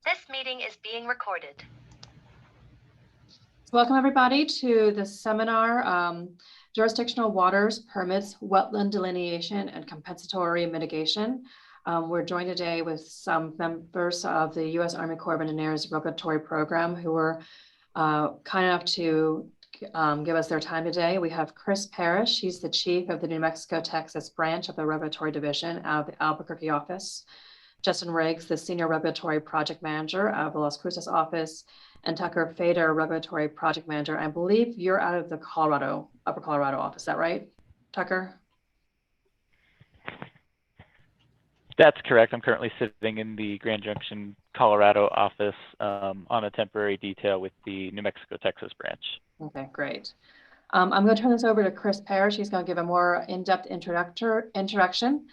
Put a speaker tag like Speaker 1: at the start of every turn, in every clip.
Speaker 1: This meeting is being recorded.
Speaker 2: Welcome everybody to the seminar, Jurisdictional Waters, Permits, Wetland Delineation, and Compensatory Mitigation. We're joined today with some members of the U.S. Army Corps of Engineers Regulatory Program who were kind enough to give us their time today. We have Chris Parrish. He's the chief of the New Mexico, Texas branch of the Regulatory Division out of the Albuquerque office. Justin Riggs, the Senior Regulatory Project Manager out of the Las Cruces office, and Tucker Feyder, Regulatory Project Manager. I believe you're out of the Upper Colorado office, is that right, Tucker?
Speaker 3: That's correct. I'm currently sitting in the Grand Junction, Colorado office on a temporary detail with the New Mexico, Texas branch.
Speaker 2: Okay, great. I'm going to turn this over to Chris Parrish. He's going to give a more in-depth introduction.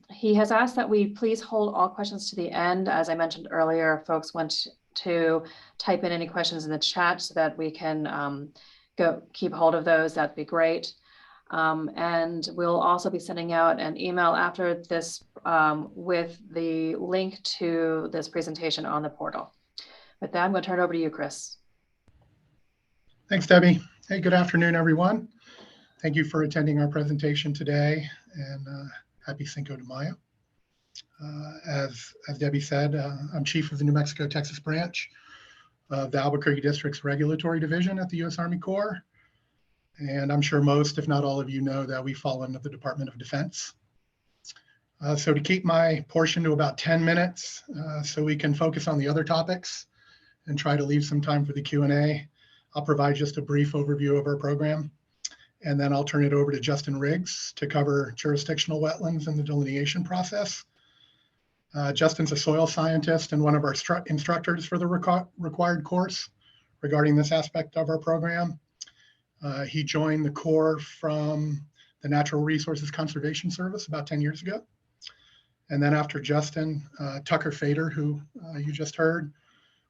Speaker 2: He has asked that we please hold all questions to the end. As I mentioned earlier, folks want to type in any questions in the chat so that we can keep hold of those. That'd be great. And we'll also be sending out an email after this with the link to this presentation on the portal. With that, I'm going to turn it over to you, Chris.
Speaker 4: Thanks, Debbie. Hey, good afternoon, everyone. Thank you for attending our presentation today, and happy Cinco de Mayo. As Debbie said, I'm chief of the New Mexico, Texas branch of the Albuquerque District's Regulatory Division at the U.S. Army Corps. And I'm sure most, if not all of you, know that we fall under the Department of Defense. So to keep my portion to about 10 minutes so we can focus on the other topics and try to leave some time for the Q&A, I'll provide just a brief overview of our program. And then I'll turn it over to Justin Riggs to cover jurisdictional wetlands and the delineation process. Justin's a soil scientist and one of our instructors for the required course regarding this aspect of our program. He joined the Corps from the Natural Resources Conservation Service about 10 years ago. And then after Justin, Tucker Feyder, who you just heard,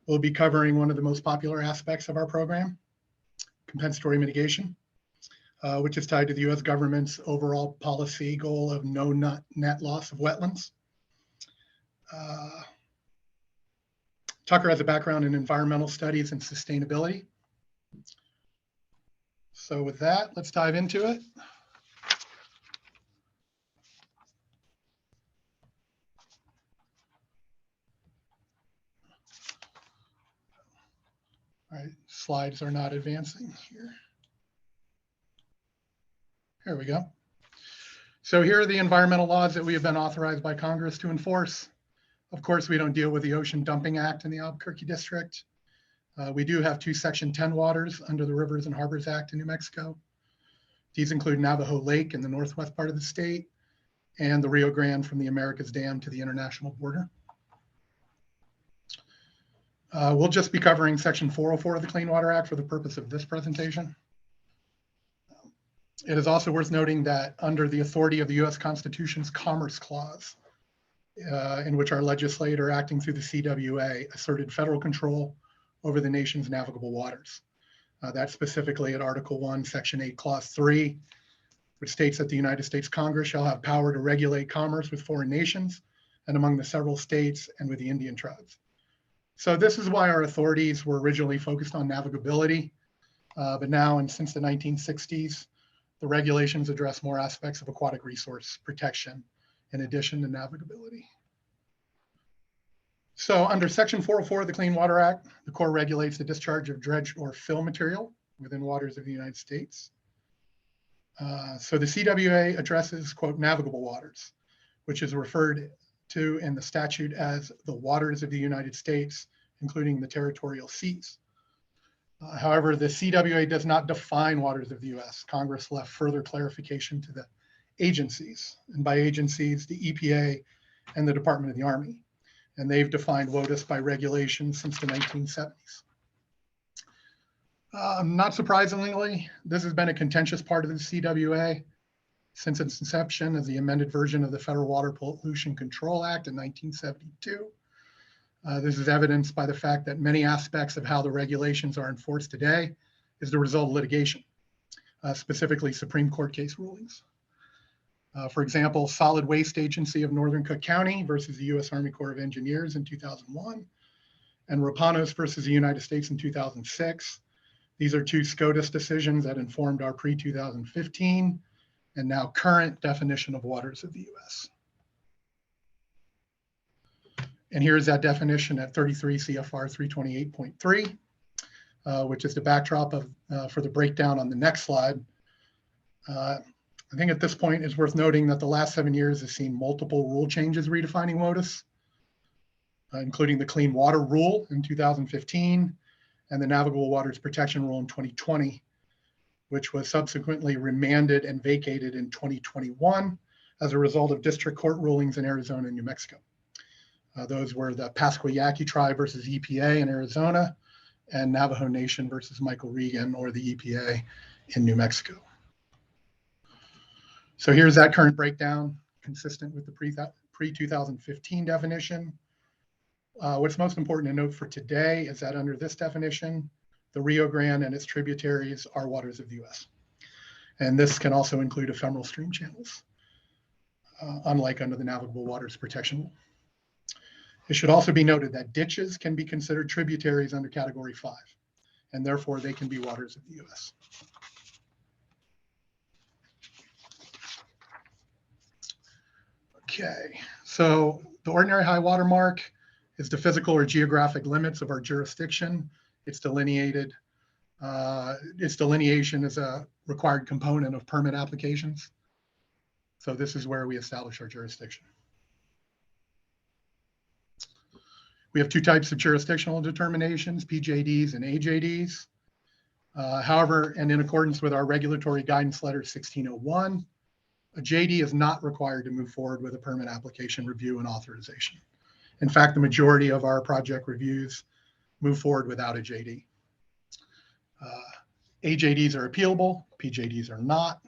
Speaker 4: will be covering one of the most popular aspects of our program, compensatory mitigation, which is tied to the U.S. government's overall policy goal of no net loss of wetlands. Tucker has a background in environmental studies and sustainability. So with that, let's dive into it. All right, slides are not advancing here. Here we go. So here are the environmental laws that we have been authorized by Congress to enforce. Of course, we don't deal with the Ocean Dumping Act in the Albuquerque District. We do have two Section 10 waters under the Rivers and Harbors Act in New Mexico. These include Navajo Lake in the northwest part of the state and the Rio Grande from the Americas Dam to the international border. We'll just be covering Section 404 of the Clean Water Act for the purpose of this presentation. It is also worth noting that under the authority of the U.S. Constitution's Commerce Clause, in which our legislator acting through the CWA asserted federal control over the nation's navigable waters. That's specifically at Article 1, Section 8, Clause 3, which states that the United States Congress shall have power to regulate commerce with foreign nations and among the several states and with the Indian tribes. So this is why our authorities were originally focused on navigability, but now and since the 1960s, the regulations address more aspects of aquatic resource protection in addition to navigability. So under Section 404 of the Clean Water Act, the Corps regulates the discharge of dredge or fill material within waters of the United States. So the CWA addresses, quote, navigable waters, which is referred to in the statute as the waters of the United States, including the territorial seas. However, the CWA does not define waters of the US. Congress left further clarification to the agencies, and by agencies, the EPA and the Department of the Army. And they've defined WOTUS by regulation since the 1970s. Not surprisingly, this has been a contentious part of the CWA since its inception as the amended version of the Federal Water Pollution Control Act in 1972. This is evidenced by the fact that many aspects of how the regulations are enforced today is the result of litigation, specifically Supreme Court case rulings. For example, Solid Waste Agency of Northern Cook County versus the U.S. Army Corps of Engineers in 2001 and Rapanos versus the United States in 2006. These are two SCOTUS decisions that informed our pre-2015 and now current definition of waters of the US. And here's that definition at 33 CFR 328.3, which is the backdrop for the breakdown on the next slide. I think at this point it's worth noting that the last 7 years has seen multiple rule changes redefining WOTUS, including the Clean Water Rule in 2015 and the Navigable Waters Protection Rule in 2020, which was subsequently remanded and vacated in 2021 as a result of district court rulings in Arizona and New Mexico. Those were the Pascua Yaqui Tribe versus EPA in Arizona and Navajo Nation versus Michael Regan or the EPA in New Mexico. So here's that current breakdown consistent with the pre-2015 definition. What's most important to note for today is that under this definition, the Rio Grande and its tributaries are waters of the US. And this can also include ephemeral stream channels, unlike under the Navigable Waters Protection Rule. It should also be noted that ditches can be considered tributaries under Category 5, and therefore they can be waters of the US. Okay, so the ordinary high water mark is the physical or geographic limits of our jurisdiction. It's delineated. Its delineation is a required component of permit applications. So this is where we establish our jurisdiction. We have two types of jurisdictional determinations, PJDs and AJDs. However, and in accordance with our regulatory guidance letter 1601, a JD is not required to move forward with a permit application review and authorization. In fact, the majority of our project reviews move forward without a JD. AJDs are appealable, PJDs are not,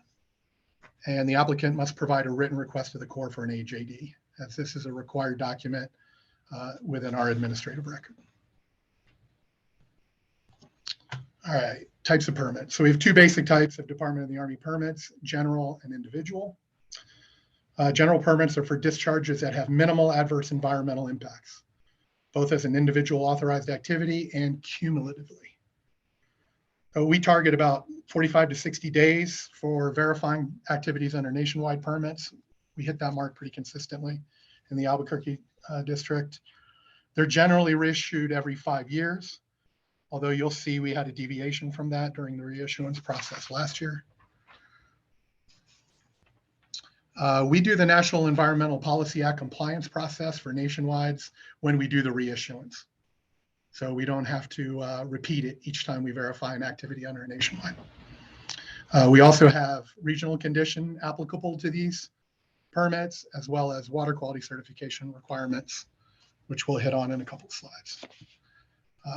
Speaker 4: and the applicant must provide a written request to the Corps for an AJD, as this is a required document within our administrative record. All right, types of permits. So we have two basic types of Department of the Army permits, general and individual. General permits are for discharges that have minimal adverse environmental impacts, both as an individual authorized activity and cumulatively. We target about 45 to 60 days for verifying activities under nationwide permits. We hit that mark pretty consistently in the Albuquerque district. They're generally reissued every 5 years, although you'll see we had a deviation from that during the reissuance process last year. We do the National Environmental Policy Act compliance process for nationwides when we do the reissuance. So we don't have to repeat it each time we verify an activity under a nationwide. We also have regional condition applicable to these permits, as well as water quality certification requirements, which we'll hit on in a couple of slides.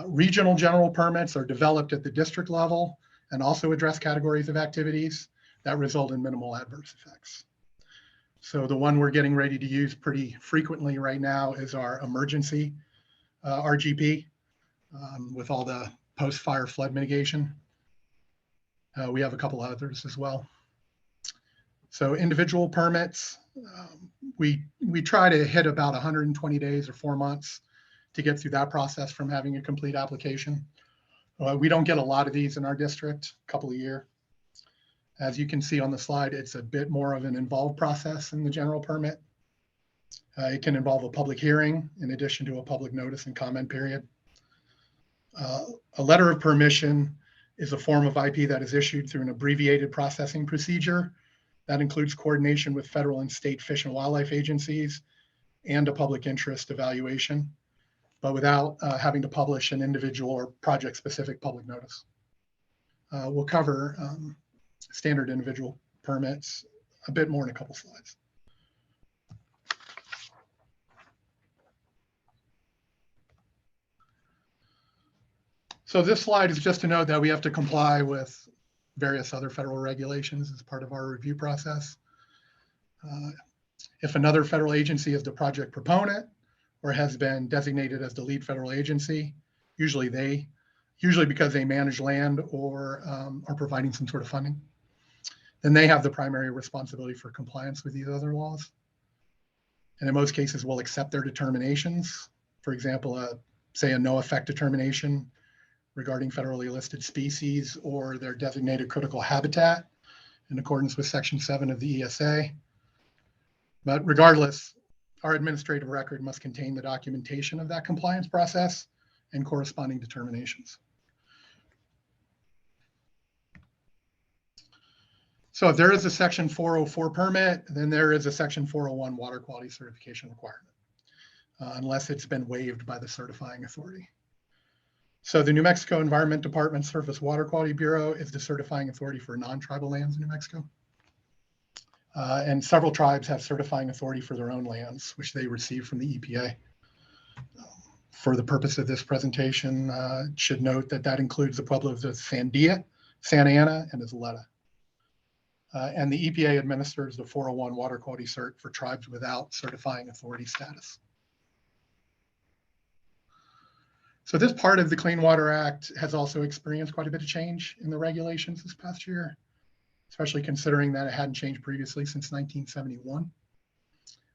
Speaker 4: Regional general permits are developed at the district level and also address categories of activities that result in minimal adverse effects. So the one we're getting ready to use pretty frequently right now is our emergency RGP with all the post-fire flood mitigation. We have a couple others as well. So individual permits, we try to hit about 120 days or 4 months to get through that process from having a complete application. We don't get a lot of these in our district, a couple a year. As you can see on the slide, it's a bit more of an involved process in the general permit. It can involve a public hearing in addition to a public notice and comment period. A letter of permission is a form of IP that is issued through an abbreviated processing procedure that includes coordination with federal and state fish and wildlife agencies and a public interest evaluation, but without having to publish an individual or project-specific public notice. We'll cover standard individual permits a bit more in a couple slides. So this slide is just to note that we have to comply with various other federal regulations as part of our review process. If another federal agency is the project proponent or has been designated as the lead federal agency, usually because they manage land or are providing some sort of funding, then they have the primary responsibility for compliance with these other laws. And in most cases, we'll accept their determinations. For example, say, a no effect determination regarding federally listed species or their designated critical habitat in accordance with Section 7 of the ESA. But regardless, our administrative record must contain the documentation of that compliance process and corresponding determinations. So if there is a Section 404 permit, then there is a Section 401 water quality certification requirement, unless it's been waived by the certifying authority. So the New Mexico Environment Department Surface Water Quality Bureau is the certifying authority for non-tribal lands in New Mexico. And several tribes have certifying authority for their own lands, which they receive from the EPA. For the purpose of this presentation, should note that that includes the pueblos of Sandia, Santa Ana, and Isleta. And the EPA administers the 401 water quality cert for tribes without certifying authority status. So this part of the Clean Water Act has also experienced quite a bit of change in the regulations this past year, especially considering that it hadn't changed previously since 1971.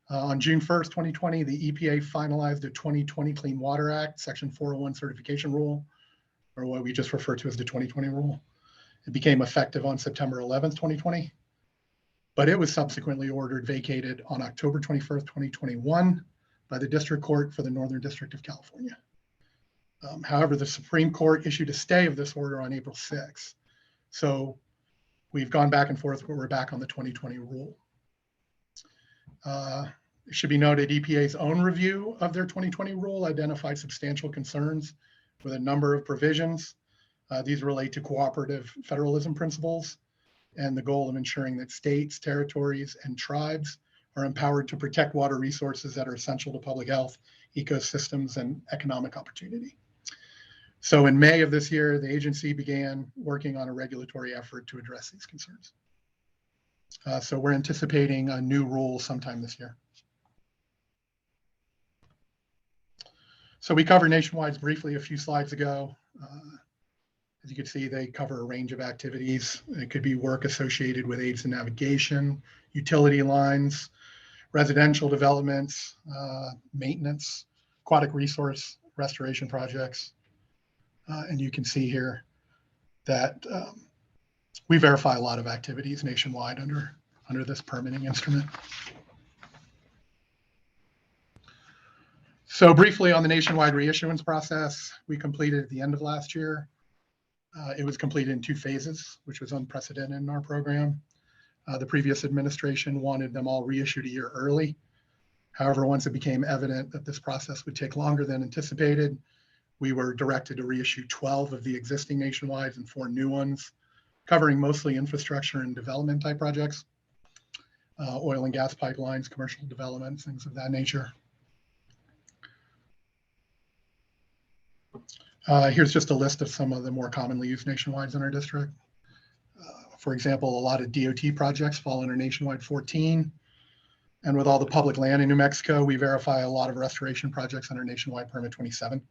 Speaker 4: On June 1st, 2020, the EPA finalized the 2020 Clean Water Act, Section 401 certification rule, or what we just refer to as the 2020 rule. It became effective on September 11th, 2020, but it was subsequently ordered vacated on October 21st, 2021 by the District Court for the Northern District of California. However, the Supreme Court issued a stay of this order on April 6th. So we've gone back and forth, but we're back on the 2020 rule. It should be noted EPA's own review of their 2020 rule identified substantial concerns with a number of provisions. These relate to cooperative federalism principles and the goal of ensuring that states, territories, and tribes are empowered to protect water resources that are essential to public health, ecosystems, and economic opportunity. So in May of this year, the agency began working on a regulatory effort to address these concerns. So we're anticipating a new rule sometime this year. So we covered nationwide briefly a few slides ago. As you can see, they cover a range of activities. It could be work associated with aids to navigation, utility lines, residential developments, maintenance, aquatic resource restoration projects. And you can see here that we verify a lot of activities nationwide under this permitting instrument. So briefly on the nationwide reissuance process, we completed at the end of last year. It was completed in 2 phases, which was unprecedented in our program. The previous administration wanted them all reissued a year early. However, once it became evident that this process would take longer than anticipated, we were directed to reissue 12 of the existing nationwides and 4 new ones, covering mostly infrastructure and development type projects, oil and gas pipelines, commercial development, things of that nature. Here's just a list of some of the more commonly used nationwides in our district. For example, a lot of DOT projects fall under nationwide 14. And with all the public land in New Mexico, we verify a lot of restoration projects under nationwide permit 27.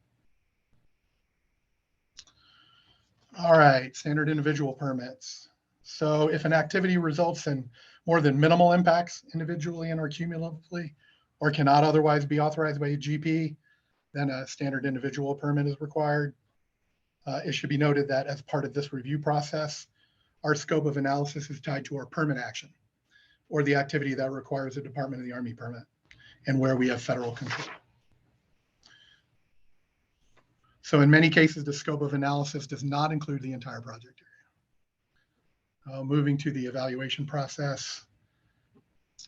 Speaker 4: All right, standard individual permits. So if an activity results in more than minimal impacts individually and or cumulatively, or cannot otherwise be authorized by a GP, then a standard individual permit is required. It should be noted that as part of this review process, our scope of analysis is tied to our permit action, or the activity that requires a Department of the Army permit, and where we have federal control. So in many cases, the scope of analysis does not include the entire project area. Moving to the evaluation process.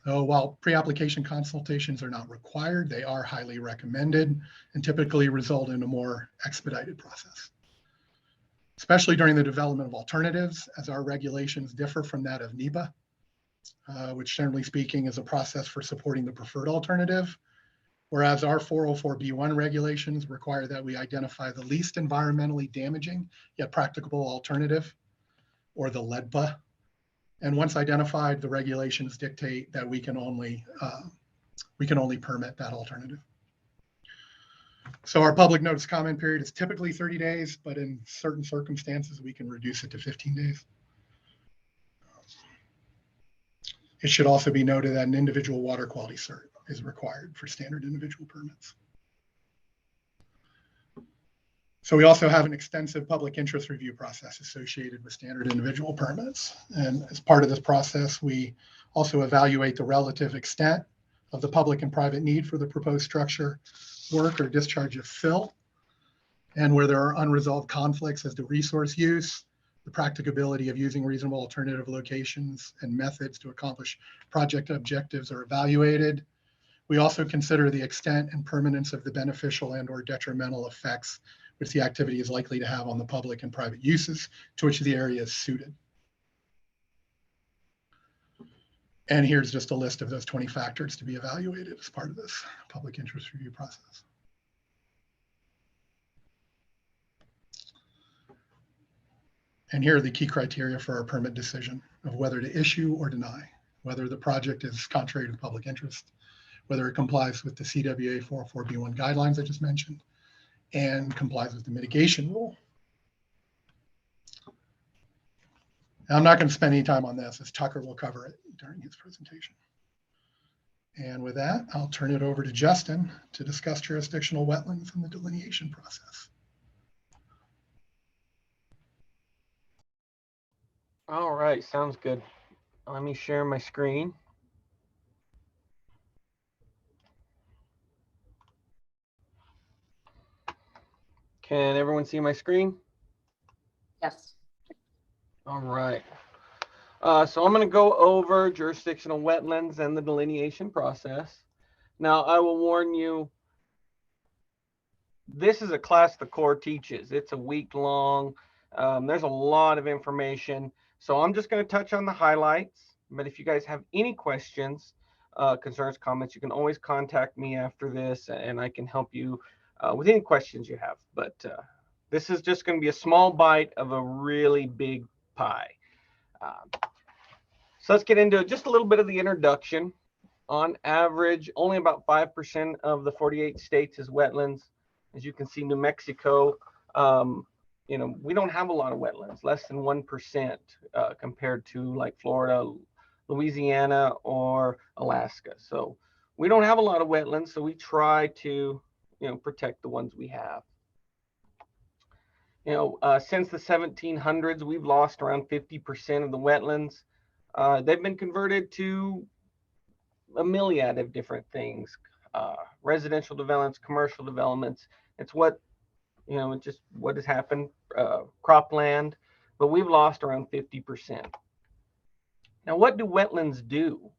Speaker 4: While pre-application consultations are not required, they are highly recommended and typically result in a more expedited process, especially during the development of alternatives, as our regulations differ from that of NEPA, which generally speaking is a process for supporting the preferred alternative, whereas our 404B1 regulations require that we identify the least environmentally damaging yet practicable alternative, or the LEDPA. And once identified, the regulations dictate that we can only permit that alternative. So our public notice comment period is typically 30 days, but in certain circumstances, we can reduce it to 15 days. It should also be noted that an individual water quality cert is required for standard individual permits. So we also have an extensive public interest review process associated with standard individual permits. And as part of this process, we also evaluate the relative extent of the public and private need for the proposed structure, work, or discharge of fill, and where there are unresolved conflicts as to resource use, the practicability of using reasonable alternative locations and methods to accomplish project objectives are evaluated. We also consider the extent and permanence of the beneficial and/or detrimental effects which the activity is likely to have on the public and private uses to which the area is suited. And here's just a list of those 20 factors to be evaluated as part of this public interest review process. And here are the key criteria for our permit decision of whether to issue or deny, whether the project is contrary to the public interest, whether it complies with the CWA 404B1 guidelines I just mentioned, and complies with the mitigation rule. Now, I'm not going to spend any time on this, as Tucker will cover it during his presentation. And with that, I'll turn it over to Justin to discuss jurisdictional wetlands and the delineation process.
Speaker 5: All right, sounds good. Let me share my screen. Can everyone see my screen?
Speaker 2: Yes.
Speaker 5: All right. So I'm going to go over jurisdictional wetlands and the delineation process. Now, I will warn you, this is a class the Corps teaches. It's a week long. There's a lot of information. So I'm just going to touch on the highlights. But if you guys have any questions, concerns, comments, you can always contact me after this and I can help you with any questions you have. But this is just going to be a small bite of a really big pie. So let's get into just a little bit of the introduction. On average, only about 5% of the 48 states is wetlands. As you can see, New Mexico, we don't have a lot of wetlands, less than 1% compared to like Florida, Louisiana, or Alaska. So we don't have a lot of wetlands, so we try to, protect the ones we have. Since the 1700s, we've lost around 50% of the wetlands. They've been converted to a myriad of different things, residential developments, commercial developments. It's what, just what has happened, cropland, but we've lost around 50%. Now, what do wetlands do?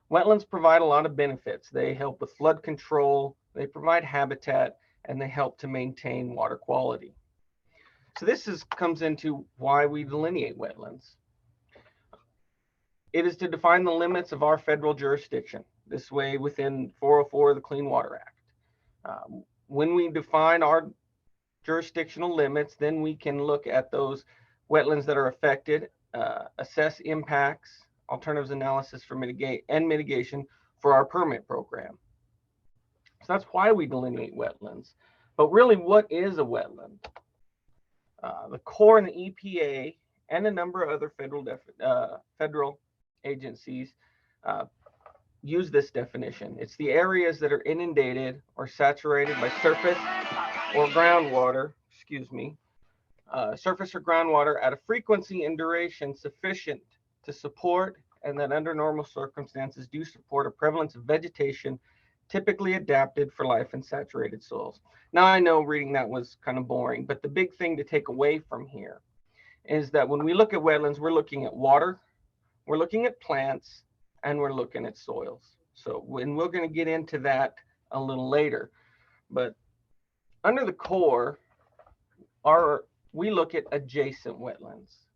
Speaker 5: Wetlands provide a lot of benefits. They help with flood control, they provide habitat, and they help to maintain water quality. So this comes into why we delineate wetlands. It is to define the limits of our federal jurisdiction, this way within 404 of the Clean Water Act. When we define our jurisdictional limits, then we can look at those wetlands that are affected, assess impacts, alternatives analysis for mitigation for our permit program. So that's why we delineate wetlands. But really, what is a wetland? The Corps and the EPA and a number of other federal agencies use this definition. It's the areas that are inundated or saturated by surface or groundwater, surface or groundwater at a frequency and duration sufficient to support, and that under normal circumstances do support, a prevalence of vegetation typically adapted for life in saturated soils. Now, I know reading that was kind of boring, but the big thing to take away from here is that when we look at wetlands, we're looking at water, we're looking at plants, and we're looking at soils. So, and we're going to get into that a little later. But under the Corps, we look at adjacent wetlands.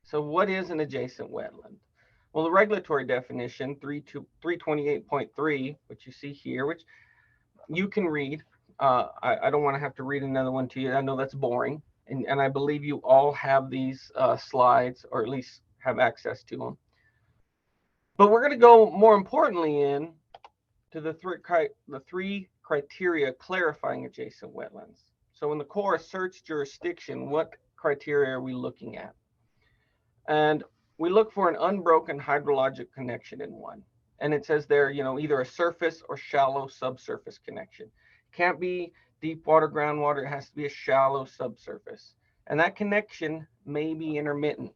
Speaker 5: So what is an adjacent wetland? Well, the regulatory definition, 328.3, which you see here, which you can read. I don't want to have to read another one to you. I know that's boring. And I believe you all have these slides, or at least have access to them. But we're going to go more importantly in to the three criteria clarifying adjacent wetlands. So when the Corps asserts jurisdiction, what criteria are we looking at? And we look for an unbroken hydrologic connection in one. And it says there, either a surface or shallow subsurface connection. Can't be deep water, groundwater. It has to be a shallow subsurface. And that connection may be intermittent.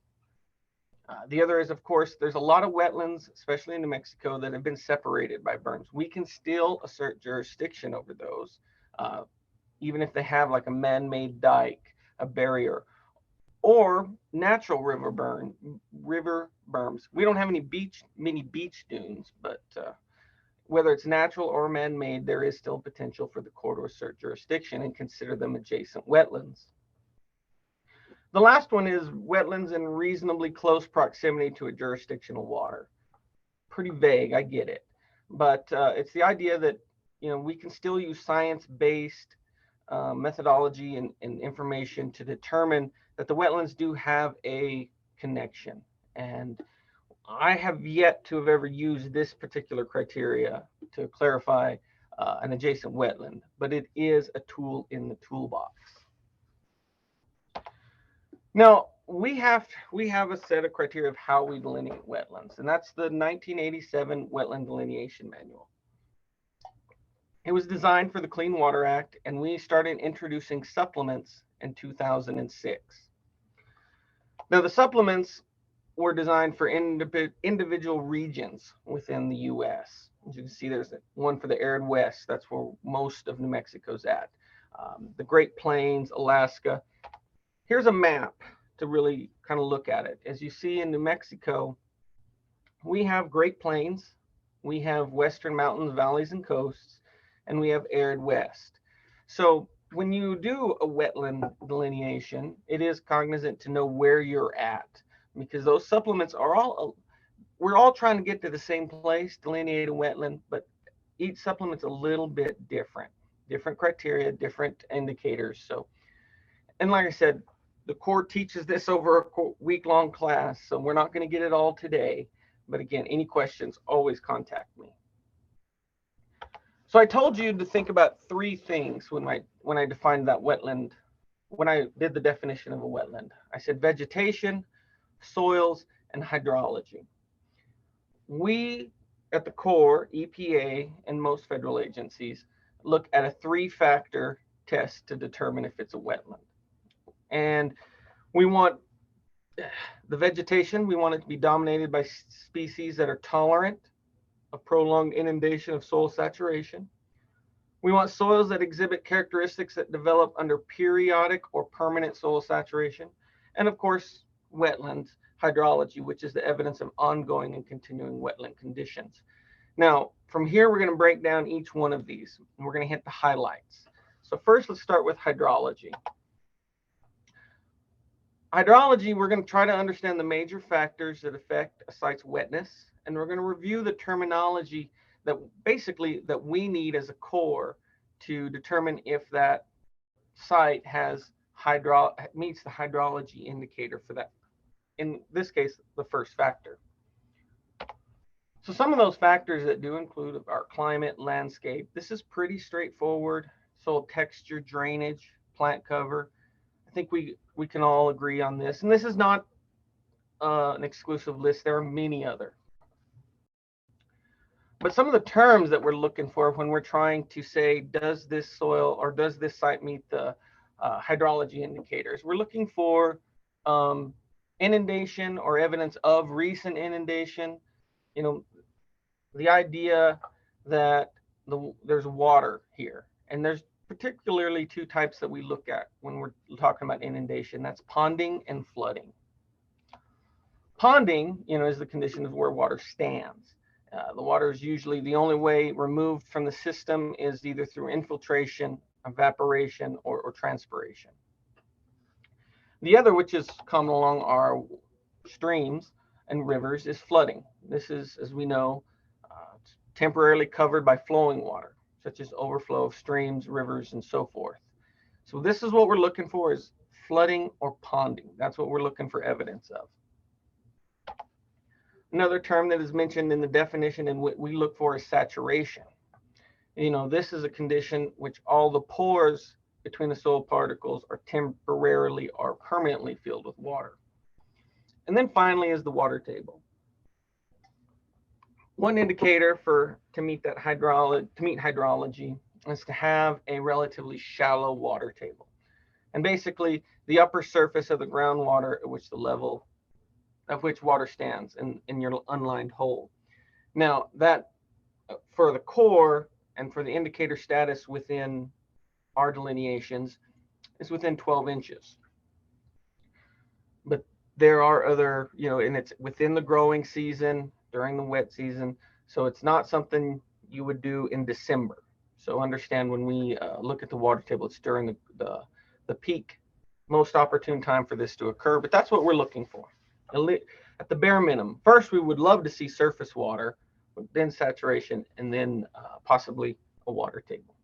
Speaker 5: The other is, of course, there's a lot of wetlands, especially in New Mexico, that have been separated by berms. We can still assert jurisdiction over those, even if they have like a man-made dike, a barrier, or natural river berms. We don't have any mini beach dunes, but whether it's natural or man-made, there is still potential for the Corps to assert jurisdiction and consider them adjacent wetlands. The last one is wetlands in reasonably close proximity to a jurisdictional water. Pretty vague, I get it, but it's the idea that we can still use science-based methodology and information to determine that the wetlands do have a connection. And I have yet to have ever used this particular criteria to clarify an adjacent wetland, but it is a tool in the toolbox. Now, we have a set of criteria of how we delineate wetlands, and that's the 1987 Wetland Delineation Manual. It was designed for the Clean Water Act, and we started introducing supplements in 2006. Now, the supplements were designed for individual regions within the U.S. As you can see, there's one for the arid West. That's where most of New Mexico's at. The Great Plains, Alaska. Here's a map to really kind of look at it. As you see in New Mexico, we have Great Plains, we have Western mountains, valleys, and coasts, and we have arid West. So when you do a wetland delineation, it is cognizant to know where you're at, because those supplements are we're all trying to get to the same place, delineate a wetland, but each supplement's a little bit different criteria, different indicators. So, and like I said, the Corps teaches this over a week-long class, so we're not going to get it all today. But again, any questions, always contact me. So I told you to think about three things when I defined that wetland, when I did the definition of a wetland. I said vegetation, soils, and hydrology. We at the Corps, EPA, and most federal agencies look at a three-factor test to determine if it's a wetland. And we want the vegetation, we want it to be dominated by species that are tolerant of prolonged inundation of soil saturation. We want soils that exhibit characteristics that develop under periodic or permanent soil saturation. And of course, wetlands, hydrology, which is the evidence of ongoing and continuing wetland conditions. Now, from here, we're going to break down each one of these, and we're going to hit the highlights. So first, let's start with hydrology. Hydrology, we're going to try to understand the major factors that affect a site's wetness, and we're going to review the terminology that we need as a Corps to determine if that site meets the hydrology indicator for that. In this case, the first factor. So some of those factors that do include are climate, landscape. This is pretty straightforward. Soil texture, drainage, plant cover. I think we can all agree on this. And this is not an exclusive list. There are many other. But some of the terms that we're looking for when we're trying to say, does this soil or does this site meet the hydrology indicators? We're looking for inundation or evidence of recent inundation. The idea that there's water here. And there's particularly two types that we look at when we're talking about inundation. That's ponding and flooding. Ponding, is the condition of where water stands. The water is usually the only way removed from the system is either through infiltration, evaporation, or transpiration. The other, which is common along our streams and rivers, is flooding. This is, as we know, temporarily covered by flowing water, such as overflow of streams, rivers, and so forth. So this is what we're looking for, is flooding or ponding. That's what we're looking for evidence of. Another term that is mentioned in the definition and what we look for is saturation. This is a condition which all the pores between the soil particles are temporarily or permanently filled with water. And then finally is the water table. One indicator to meet hydrology is to have a relatively shallow water table. And basically the upper surface of the groundwater at which the level of which water stands in your unlined hole. Now that for the core and for the indicator status within our delineations is within 12 inches. But there are other, and it's within the growing season, during the wet season. So it's not something you would do in December. So understand when we look at the water table, it's during the peak, most opportune time for this to occur. But that's what we're looking for. At the bare minimum, first we would love to see surface water, then saturation, and then possibly a water table.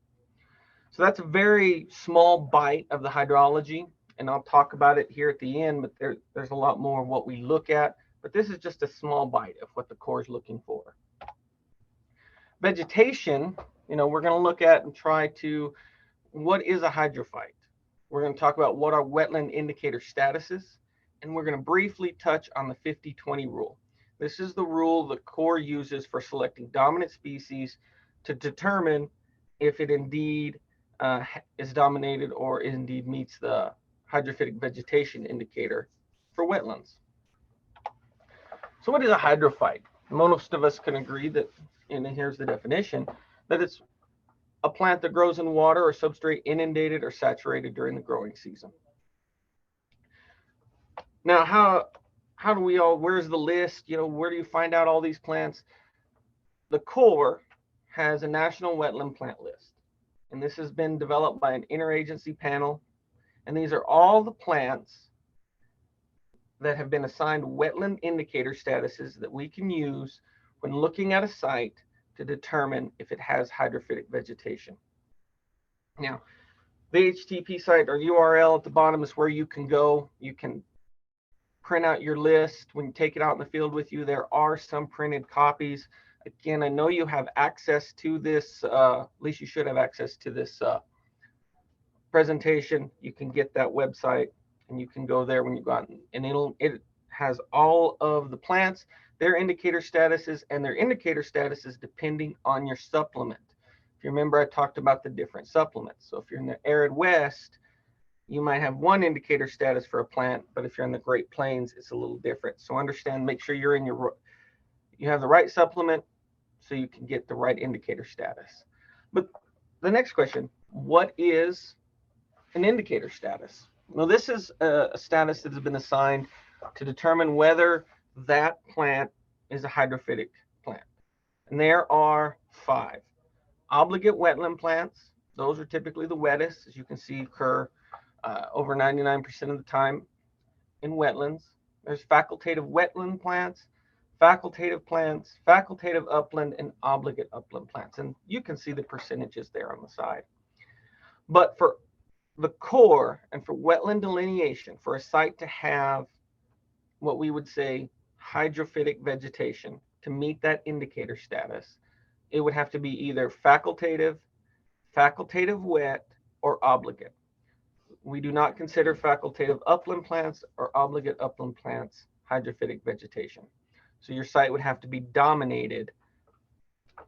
Speaker 5: So that's a very small bite of the hydrology, and I'll talk about it here at the end, but there's a lot more of what we look at, but this is just a small bite of what the core is looking for. Vegetation, we're going to look at and try to, what is a hydrophyte? We're going to talk about what our wetland indicator status is, and we're going to briefly touch on the 50-20 rule. This is the rule the Corps uses for selecting dominant species to determine if it indeed is dominated or indeed meets the hydrophytic vegetation indicator for wetlands. So what is a hydrophyte? Most of us can agree that, and here's the definition, that it's a plant that grows in water or substrate inundated or saturated during the growing season. Now, how do we all, where's the list? Where do you find out all these plants? The Corps has a national wetland plant list, and this has been developed by an interagency panel. And these are all the plants that have been assigned wetland indicator statuses that we can use when looking at a site to determine if it has hydrophytic vegetation. Now, the HTTP site or URL at the bottom is where you can go. You can print out your list. When you take it out in the field with you, there are some printed copies. Again, I know you have access to this, at least you should have access to this presentation. You can get that website and you can go there when you go out, and it has all of the plants, their indicator statuses, and their indicator statuses depending on your supplement. If you remember, I talked about the different supplements. So if you're in the arid West, you might have one indicator status for a plant, but if you're in the Great Plains, it's a little different. So understand, make sure you're you have the right supplement so you can get the right indicator status. But the next question, what is an indicator status? Well, this is a status that has been assigned to determine whether that plant is a hydrophytic plant. And there are 5. Obligate wetland plants. Those are typically the wettest, as you can see, occur over 99% of the time in wetlands. There's facultative wetland plants, facultative plants, facultative upland, and obligate upland plants. And you can see the percentages there on the side. But for the Corps and for wetland delineation, for a site to have what we would say hydrophytic vegetation to meet that indicator status, it would have to be either facultative, facultative wet, or obligate. We do not consider facultative upland plants or obligate upland plants hydrophytic vegetation. So your site would have to be dominated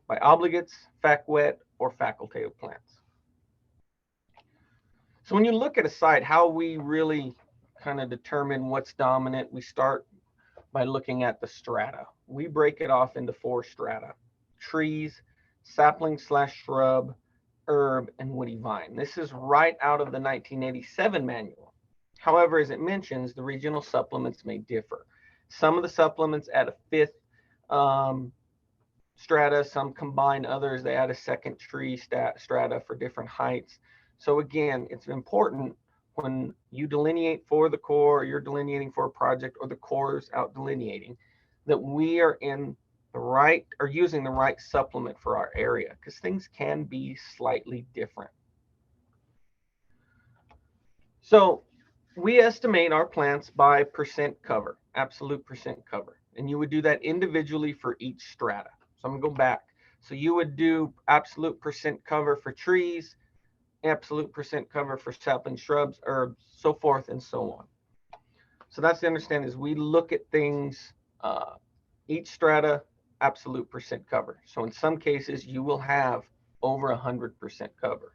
Speaker 5: by obligates, fac wet, or facultative plants. So when you look at a site, how we really kind of determine what's dominant, we start by looking at the strata. We break it off into 4 strata: trees, sapling / shrub, herb, and woody vine. This is right out of the 1987 manual. However, as it mentions, the regional supplements may differ. Some of the supplements add a 5th strata, some combine others, they add a 2nd tree strata for different heights. So again, it's important when you delineate for the Corps, or you're delineating for a project, or the Corps is out delineating, that we are in the right, or using the right supplement for our area, because things can be slightly different. So we estimate our plants by percent cover, absolute percent cover, and you would do that individually for each strata. So I'm gonna go back. So you would do absolute percent cover for trees, absolute percent cover for sapling, shrubs, herbs, so forth and so on. So that's the understanding, is we look at things, each strata, absolute percent cover. So in some cases, you will have over 100% cover.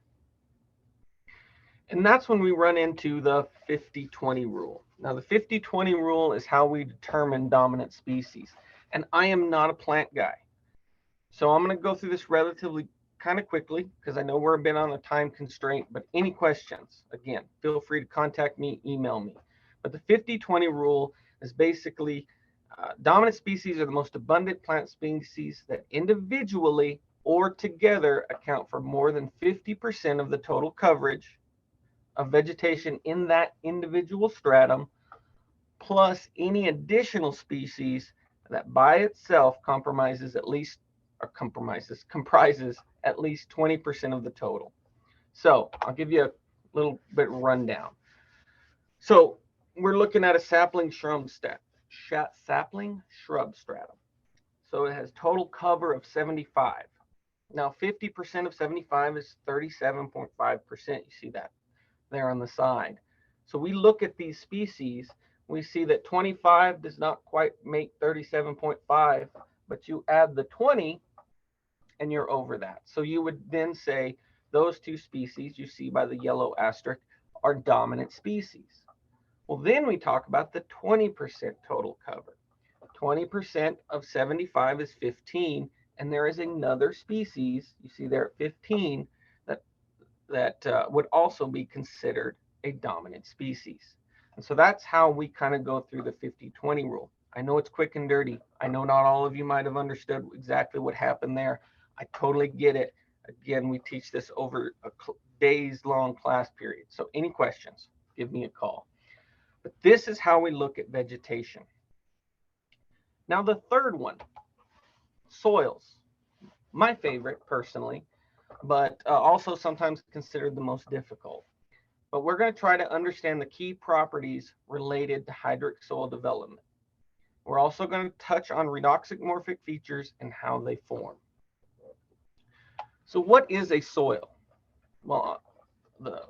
Speaker 5: And that's when we run into the 50-20 rule. Now, the 50-20 rule is how we determine dominant species. And I am not a plant guy. So I'm going to go through this relatively kind of quickly because I know we're a bit on a time constraint. But any questions, again, feel free to contact me, email me. But the 50-20 rule is basically dominant species are the most abundant plant species that individually or together account for more than 50% of the total coverage of vegetation in that individual stratum, plus any additional species that by itself comprises at least 20% of the total. So I'll give you a little bit rundown. So we're looking at a sapling shrub stratum. So it has total cover of 75. Now 50% of 75 is 37.5%. You see that there on the side. So we look at these species, we see that 25 does not quite make 37.5, but you add the 20 and you're over that. So you would then say those two species you see by the yellow asterisk are dominant species. Well, then we talk about the 20% total cover. 20% of 75 is 15, and there is another species you see there at 15 that would also be considered a dominant species. And so that's how we kind of go through the 50-20 rule. I know it's quick and dirty. I know not all of you might have understood exactly what happened there. I totally get it. Again, we teach this over a days-long class period. So any questions, give me a call. But this is how we look at vegetation. Now the third one, soils. My favorite personally, but also sometimes considered the most difficult. But we're going to try to understand the key properties related to hydric soil development. We're also going to touch on redoxic morphic features and how they form. So what is a soil? Well, the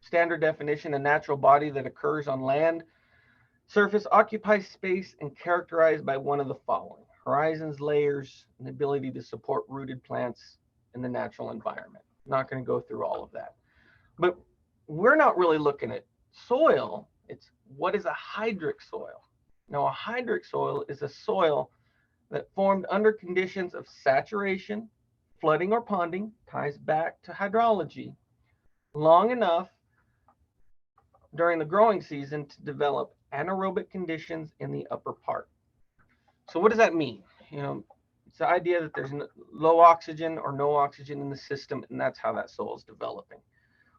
Speaker 5: standard definition, a natural body that occurs on land surface, occupies space, and characterized by one of the following: horizons, layers, and the ability to support rooted plants in the natural environment. I'm not going to go through all of that. But we're not really looking at soil. It's what is a hydric soil? Now, a hydric soil is a soil that formed under conditions of saturation, flooding, or ponding, ties back to hydrology, long enough during the growing season to develop anaerobic conditions in the upper part. So what does that mean? It's the idea that there's low oxygen or no oxygen in the system, and that's how that soil is developing.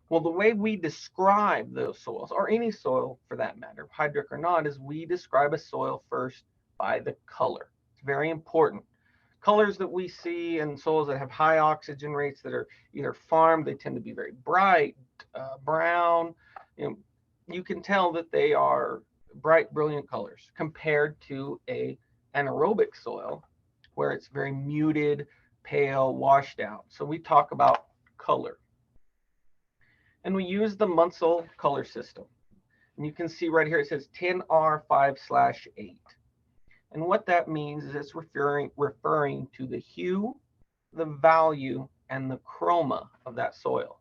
Speaker 5: Well, the way we describe those soils, or any soil for that matter, hydric or not, is we describe a soil first by the color. It's very important. Colors that we see in soils that have high oxygen rates that are either farmed, they tend to be very bright, brown. You can tell that they are bright, brilliant colors compared to a anaerobic soil where it's very muted, pale, washed out. So we talk about color. And we use the Munsell color system. And you can see right here, it says 10R5/8. And what that means is it's referring to the hue, the value, and the chroma of that soil.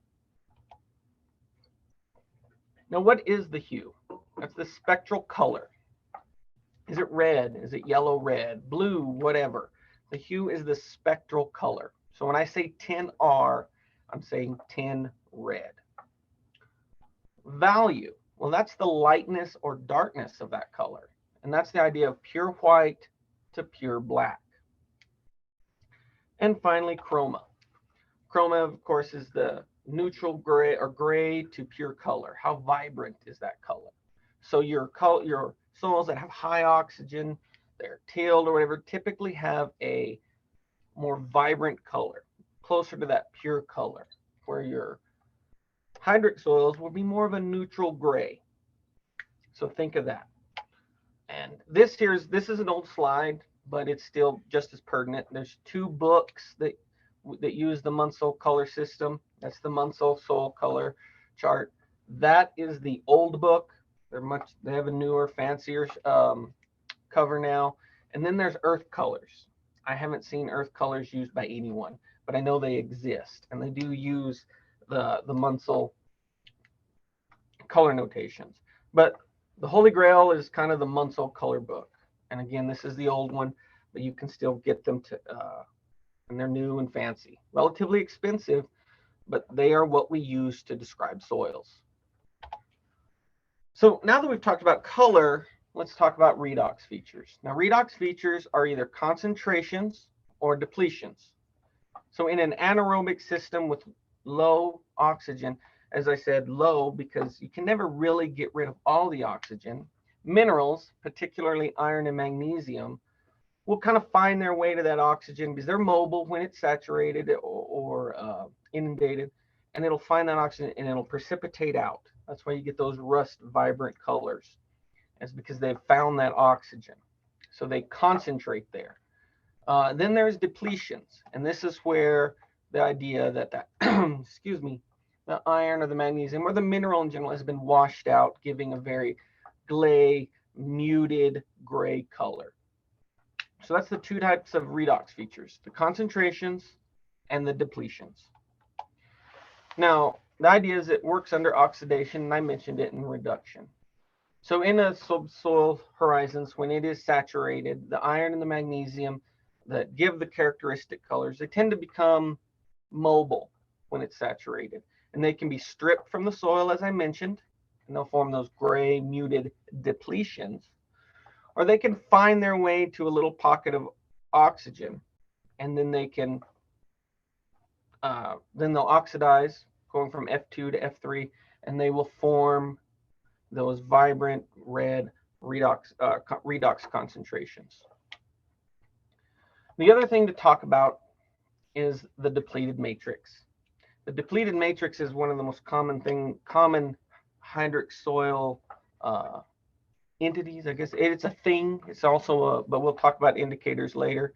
Speaker 5: Now, what is the hue? That's the spectral color. Is it red? Is it yellow, red, blue, whatever? The hue is the spectral color. So when I say 10R, I'm saying 10 red. Value, well, that's the lightness or darkness of that color. And that's the idea of pure white to pure black. And finally, chroma. Chroma, of course, is the neutral gray or gray to pure color. How vibrant is that color? So your soils that have high oxygen, they're tilled or whatever, typically have a more vibrant color, closer to that pure color, where your hydric soils will be more of a neutral gray. So think of that. And this is an old slide, but it's still just as pertinent. There's two books that use the Munsell color system. That's the Munsell soil color chart. That is the old book. They have a newer, fancier cover now. And then there's earth colors. I haven't seen earth colors used by anyone, but I know they exist, and they do use the Munsell color notations. But the Holy Grail is kind of the Munsell color book. And again, this is the old one, but you can still get them to, and they're new and fancy, relatively expensive, but they are what we use to describe soils. So now that we've talked about color, let's talk about redox features. Now, redox features are either concentrations or depletions. So in an anaerobic system with low oxygen, as I said, low because you can never really get rid of all the oxygen, minerals, particularly iron and magnesium, will kind of find their way to that oxygen because they're mobile when it's saturated or inundated, and it'll find that oxygen and it'll precipitate out. That's why you get those rust vibrant colors. It's because they've found that oxygen. So they concentrate there. Then there's depletions, and this is where the idea that excuse me, the iron or the magnesium or the mineral in general has been washed out, giving a very gray, muted gray color. So that's the two types of redox features, the concentrations and the depletions. Now, the idea is it works under oxidation, and I mentioned it in reduction. So in a subsoil horizons, when it is saturated, the iron and the magnesium that give the characteristic colors, they tend to become mobile when it's saturated. And they can be stripped from the soil, as I mentioned, and they'll form those gray muted depletions. Or they can find their way to a little pocket of oxygen, and then they can, then they'll oxidize, going from F2 to F3, and they will form those vibrant red redox concentrations. The other thing to talk about is the depleted matrix. The depleted matrix is one of the most common hydric soil entities. I guess it's a thing. It's also but we'll talk about indicators later.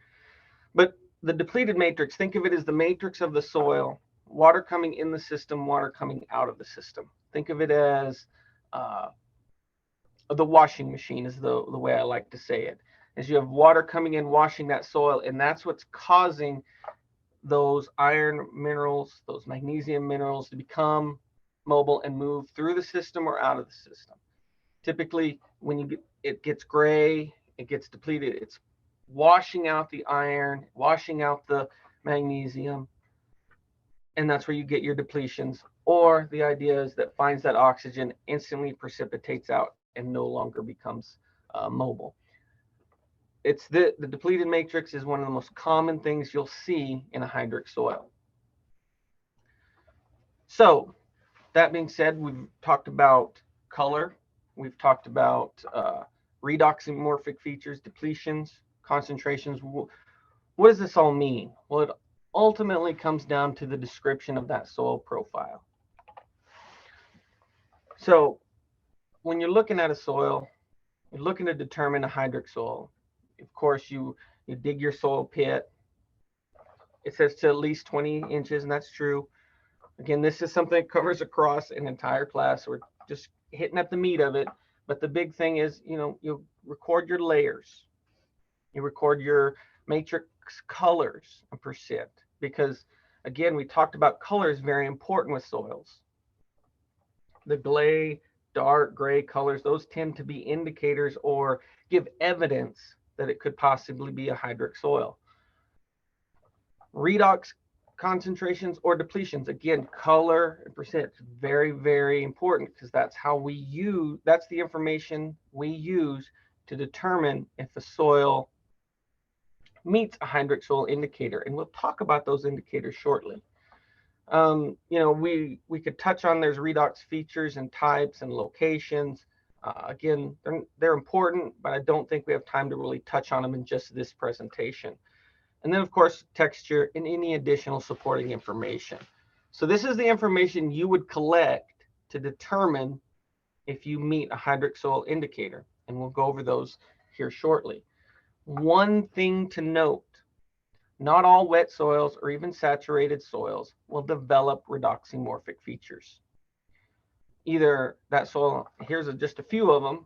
Speaker 5: But the depleted matrix, think of it as the matrix of the soil, water coming in the system, water coming out of the system. Think of it as the washing machine is the way I like to say it. As you have water coming in, washing that soil, and that's what's causing those iron minerals, those magnesium minerals to become mobile and move through the system or out of the system. Typically, when it gets gray, it gets depleted, it's washing out the iron, washing out the magnesium, and that's where you get your depletions. Or the idea is that finds that oxygen, instantly precipitates out and no longer becomes mobile. It's the depleted matrix is one of the most common things you'll see in a hydric soil. So that being said, we've talked about color, we've talked about redoxymorphic features, depletions, concentrations. What does this all mean? Well, it ultimately comes down to the description of that soil profile. So when you're looking at a soil, you're looking to determine a hydric soil. Of course, you dig your soil pit. It says to at least 20 inches, and that's true. Again, this is something that covers across an entire class. We're just hitting at the meat of it. But the big thing is, you record your layers. You record your matrix colors and percent. Because, again, we talked about color is very important with soils. The dark gray colors, those tend to be indicators or give evidence that it could possibly be a hydric soil. Redox concentrations or depletions, again, color and percent, very, very important because that's the information we use to determine if a soil meets a hydric soil indicator. And we'll talk about those indicators shortly. We could touch on there's redox features and types and locations. Again, they're important, but I don't think we have time to really touch on them in just this presentation. And then, of course, texture and any additional supporting information. So this is the information you would collect to determine if you meet a hydric soil indicator. And we'll go over those here shortly. One thing to note, not all wet soils or even saturated soils will develop redoxymorphic features. Either that soil, here's just a few of them,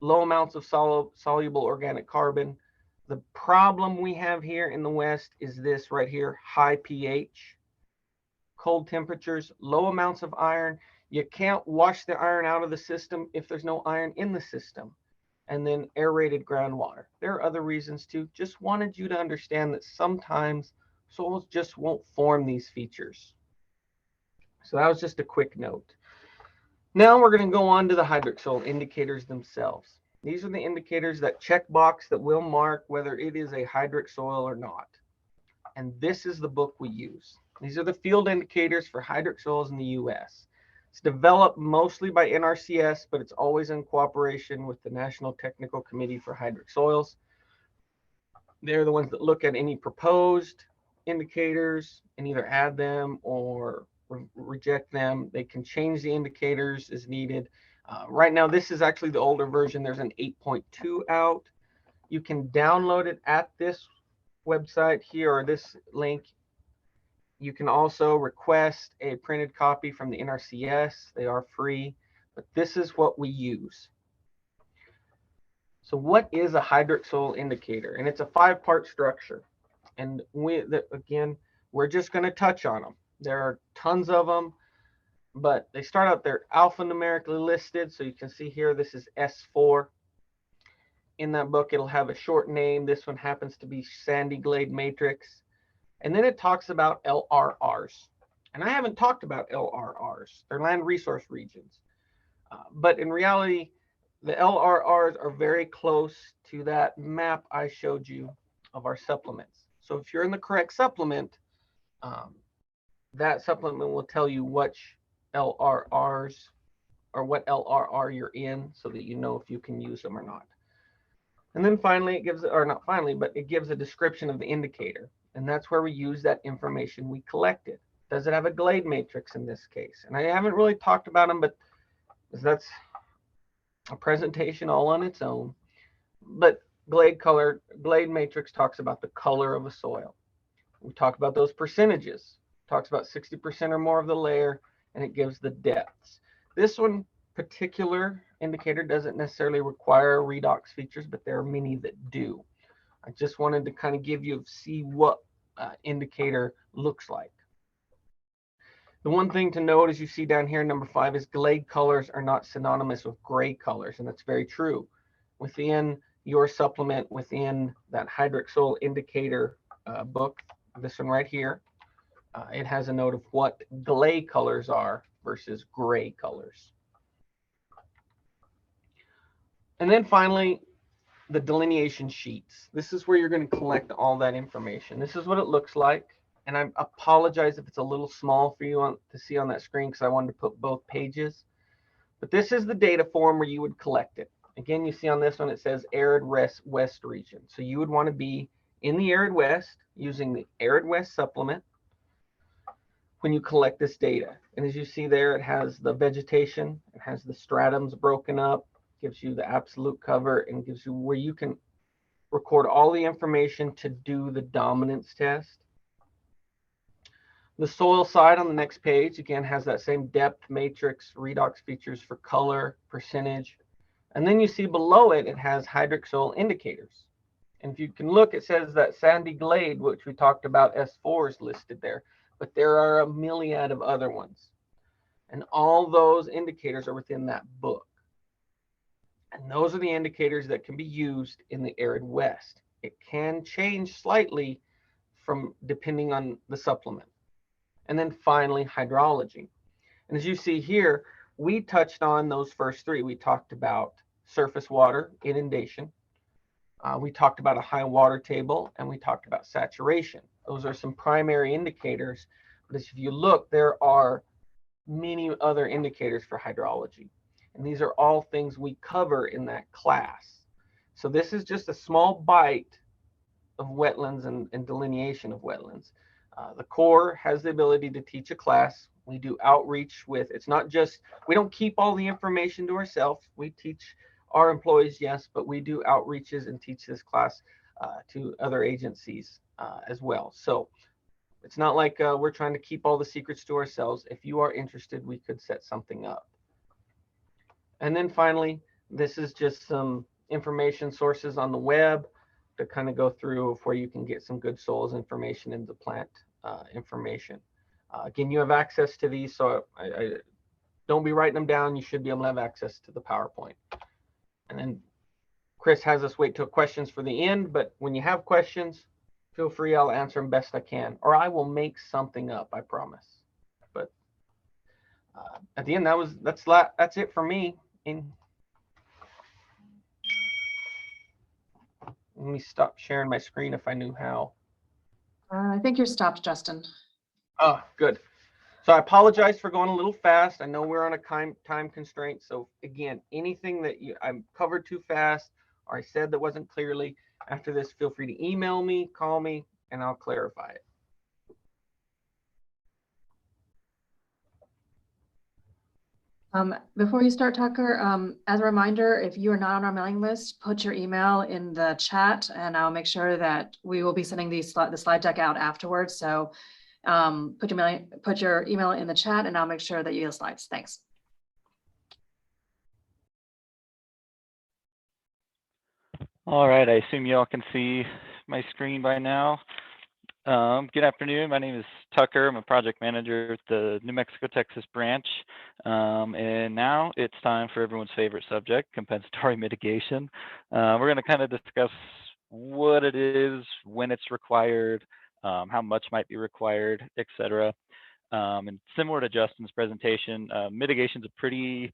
Speaker 5: low amounts of soluble organic carbon, The problem we have here in the West is this right here, high pH, cold temperatures, low amounts of iron. You can't wash the iron out of the system if there's no iron in the system. And then aerated groundwater. There are other reasons too. Just wanted you to understand that sometimes soils just won't form these features. So that was just a quick note. Now we're going to go on to the hydric soil indicators themselves. These are the indicators, that check box that will mark whether it is a hydric soil or not. And this is the book we use. These are the field indicators for hydric soils in the US. It's developed mostly by NRCS, but it's always in cooperation with the National Technical Committee for Hydric Soils. They're the ones that look at any proposed indicators and either add them or reject them. They can change the indicators as needed. Right now, this is actually the older version. There's an 8.2 out. You can download it at this website here, or this link. You can also request a printed copy from the NRCS. They are free, but this is what we use. So what is a hydric soil indicator? And it's a 5-part structure. And again, we're just going to touch on them. There are tons of them, but they start out, they're alphanumerically listed. So you can see here, this is S4. In that book, it'll have a short name. This one happens to be Sandy Glade Matrix. And then it talks about LRRs. And I haven't talked about LRRs. They're land resource regions. But in reality, the LRRs are very close to that map I showed you of our supplements. So if you're in the correct supplement, that supplement will tell you which LRRs or what LRR you're in, so that you know if you can use them or not. And then finally, it gives, or not finally, but it gives a description of the indicator. And that's where we use that information we collected. Does it have a glade matrix in this case? And I haven't really talked about them, but that's a presentation all on its own. But glade matrix talks about the color of a soil. We talk about those percentages. It talks about 60% or more of the layer, and it gives the depths. This one particular indicator doesn't necessarily require redox features, but there are many that do. I just wanted to kind of give you, see what indicator looks like. The one thing to note, as you see down here, number 5, is glade colors are not synonymous with gray colors, and that's very true. Within your supplement, within that hydric soil indicator book, this one right here, it has a note of what glade colors are versus gray colors. And then finally, the delineation sheets. This is where you're going to collect all that information. This is what it looks like. And I apologize if it's a little small for you to see on that screen, because I wanted to put both pages. But this is the data form where you would collect it. Again, you see on this one, it says arid west region. So you would want to be in the arid west using the arid west supplement when you collect this data. And as you see there, it has the vegetation, it has the stratums broken up, gives you the absolute cover, and gives you where you can record all the information to do the dominance test. The soil side on the next page, again, has that same depth matrix, redox features for color, percentage. And then you see below it, it has hydric soil indicators. And if you can look, it says that Sandy Glade, which we talked about, S4 is listed there. But there are a myriad of other ones. And all those indicators are within that book. And those are the indicators that can be used in the arid west. It can change slightly from depending on the supplement. And then finally, hydrology. And as you see here, we touched on those first 3. We talked about surface water, inundation. We talked about a high water table, and we talked about saturation. Those are some primary indicators. But if you look, there are many other indicators for hydrology. And these are all things we cover in that class. So this is just a small bite of wetlands and delineation of wetlands. The Corps has the ability to teach a class. We do outreach with, it's not just, we don't keep all the information to ourselves. We teach our employees, yes, but we do outreaches and teach this class to other agencies as well. So it's not like we're trying to keep all the secrets to ourselves. If you are interested, we could set something up. And then finally, this is just some information sources on the web. to kind of go through of where you can get some good soils information and the plant information. Again, you have access to these, so I don't be writing them down. You should be able to have access to the PowerPoint. And then Chris has us wait till questions for the end, but when you have questions, feel free. I'll answer them best I can, or I will make something up, I promise. But at the end, that's it for me. Let me stop sharing my screen if I knew how.
Speaker 2: I think you're stopped, Justin.
Speaker 5: Oh, good. So I apologize for going a little fast. I know we're on a time constraint. So again, anything that I covered too fast or I said that wasn't clearly, after this, feel free to email me, call me, and I'll clarify it.
Speaker 2: Before you start, Tucker, as a reminder, if you are not on our mailing list, put your email in the chat and I'll make sure that we will be sending the slide deck out afterwards. So put your email in the chat and I'll make sure that you get the slides. Thanks.
Speaker 3: All right, I assume you all can see my screen by now. Good afternoon. My name is Tucker. I'm a project manager at the New Mexico, Texas branch. And now it's time for everyone's favorite subject, compensatory mitigation. We're going to kind of discuss what it is, when it's required, how much might be required, etc. And similar to Justin's presentation, mitigation is a pretty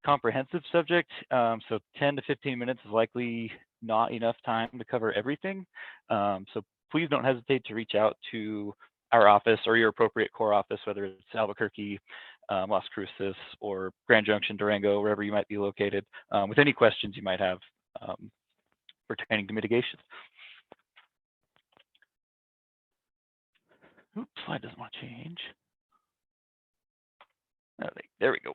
Speaker 3: comprehensive subject. So 10 to 15 minutes is likely not enough time to cover everything. So please don't hesitate to reach out to our office or your appropriate core office, whether it's Albuquerque, Las Cruces, or Grand Junction, Durango, wherever you might be located, with any questions you might have pertaining to mitigation. Oops, slide doesn't want to change. There we go.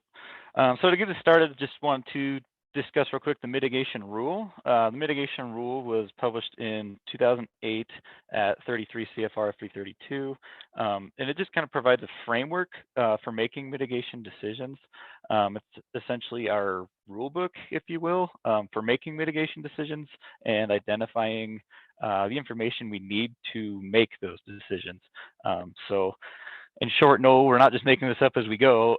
Speaker 3: So to get us started, just want to discuss real quick the mitigation rule. The mitigation rule was published in 2008 at 33 CFR 332, and it just kind of provides a framework for making mitigation decisions. It's essentially our rule book, if you will, for making mitigation decisions and identifying the information we need to make those decisions. So in short, no, we're not just making this up as we go.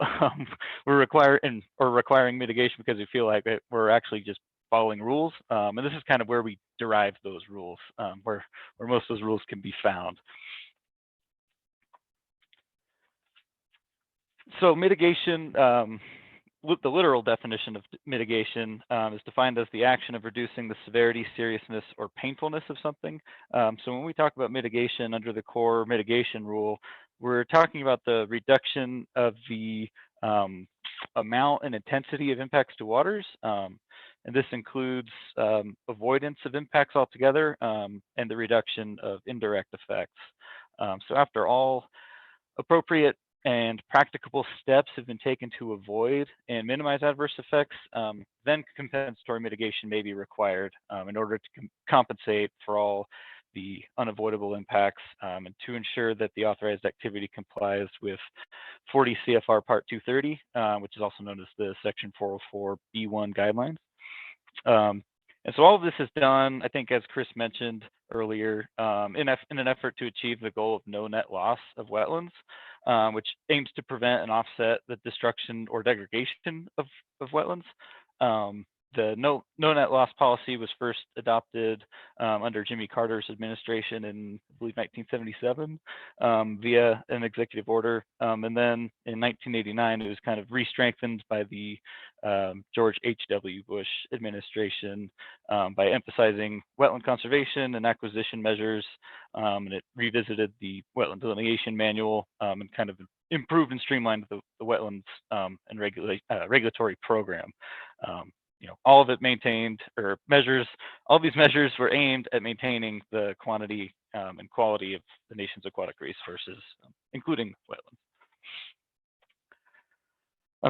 Speaker 3: We're requiring mitigation because we feel like we're actually just following rules. And this is kind of where we derive those rules, where most of those rules can be found. So mitigation, the literal definition of mitigation is defined as the action of reducing the severity, seriousness, or painfulness of something. So when we talk about mitigation under the core mitigation rule, we're talking about the reduction of the amount and intensity of impacts to waters. And this includes avoidance of impacts altogether and the reduction of indirect effects. So after all appropriate and practicable steps have been taken to avoid and minimize adverse effects, then compensatory mitigation may be required in order to compensate for all the unavoidable impacts and to ensure that the authorized activity complies with 40 CFR Part 230, which is also known as the Section 404B1 guidelines. And so all of this is done, I think, as Chris mentioned earlier, in an effort to achieve the goal of no net loss of wetlands, which aims to prevent and offset the destruction or degradation of wetlands. The no net loss policy was first adopted under Jimmy Carter's administration in, I believe, 1977 via an executive order. And then in 1989, it was kind of re-strengthened by the George H.W. Bush administration by emphasizing wetland conservation and acquisition measures. And it revisited the Wetland Delineation Manual and kind of improved and streamlined the wetlands and regulatory program. All of it maintained or measures, all these measures were aimed at maintaining the quantity and quality of the nation's aquatic resources, including wetlands.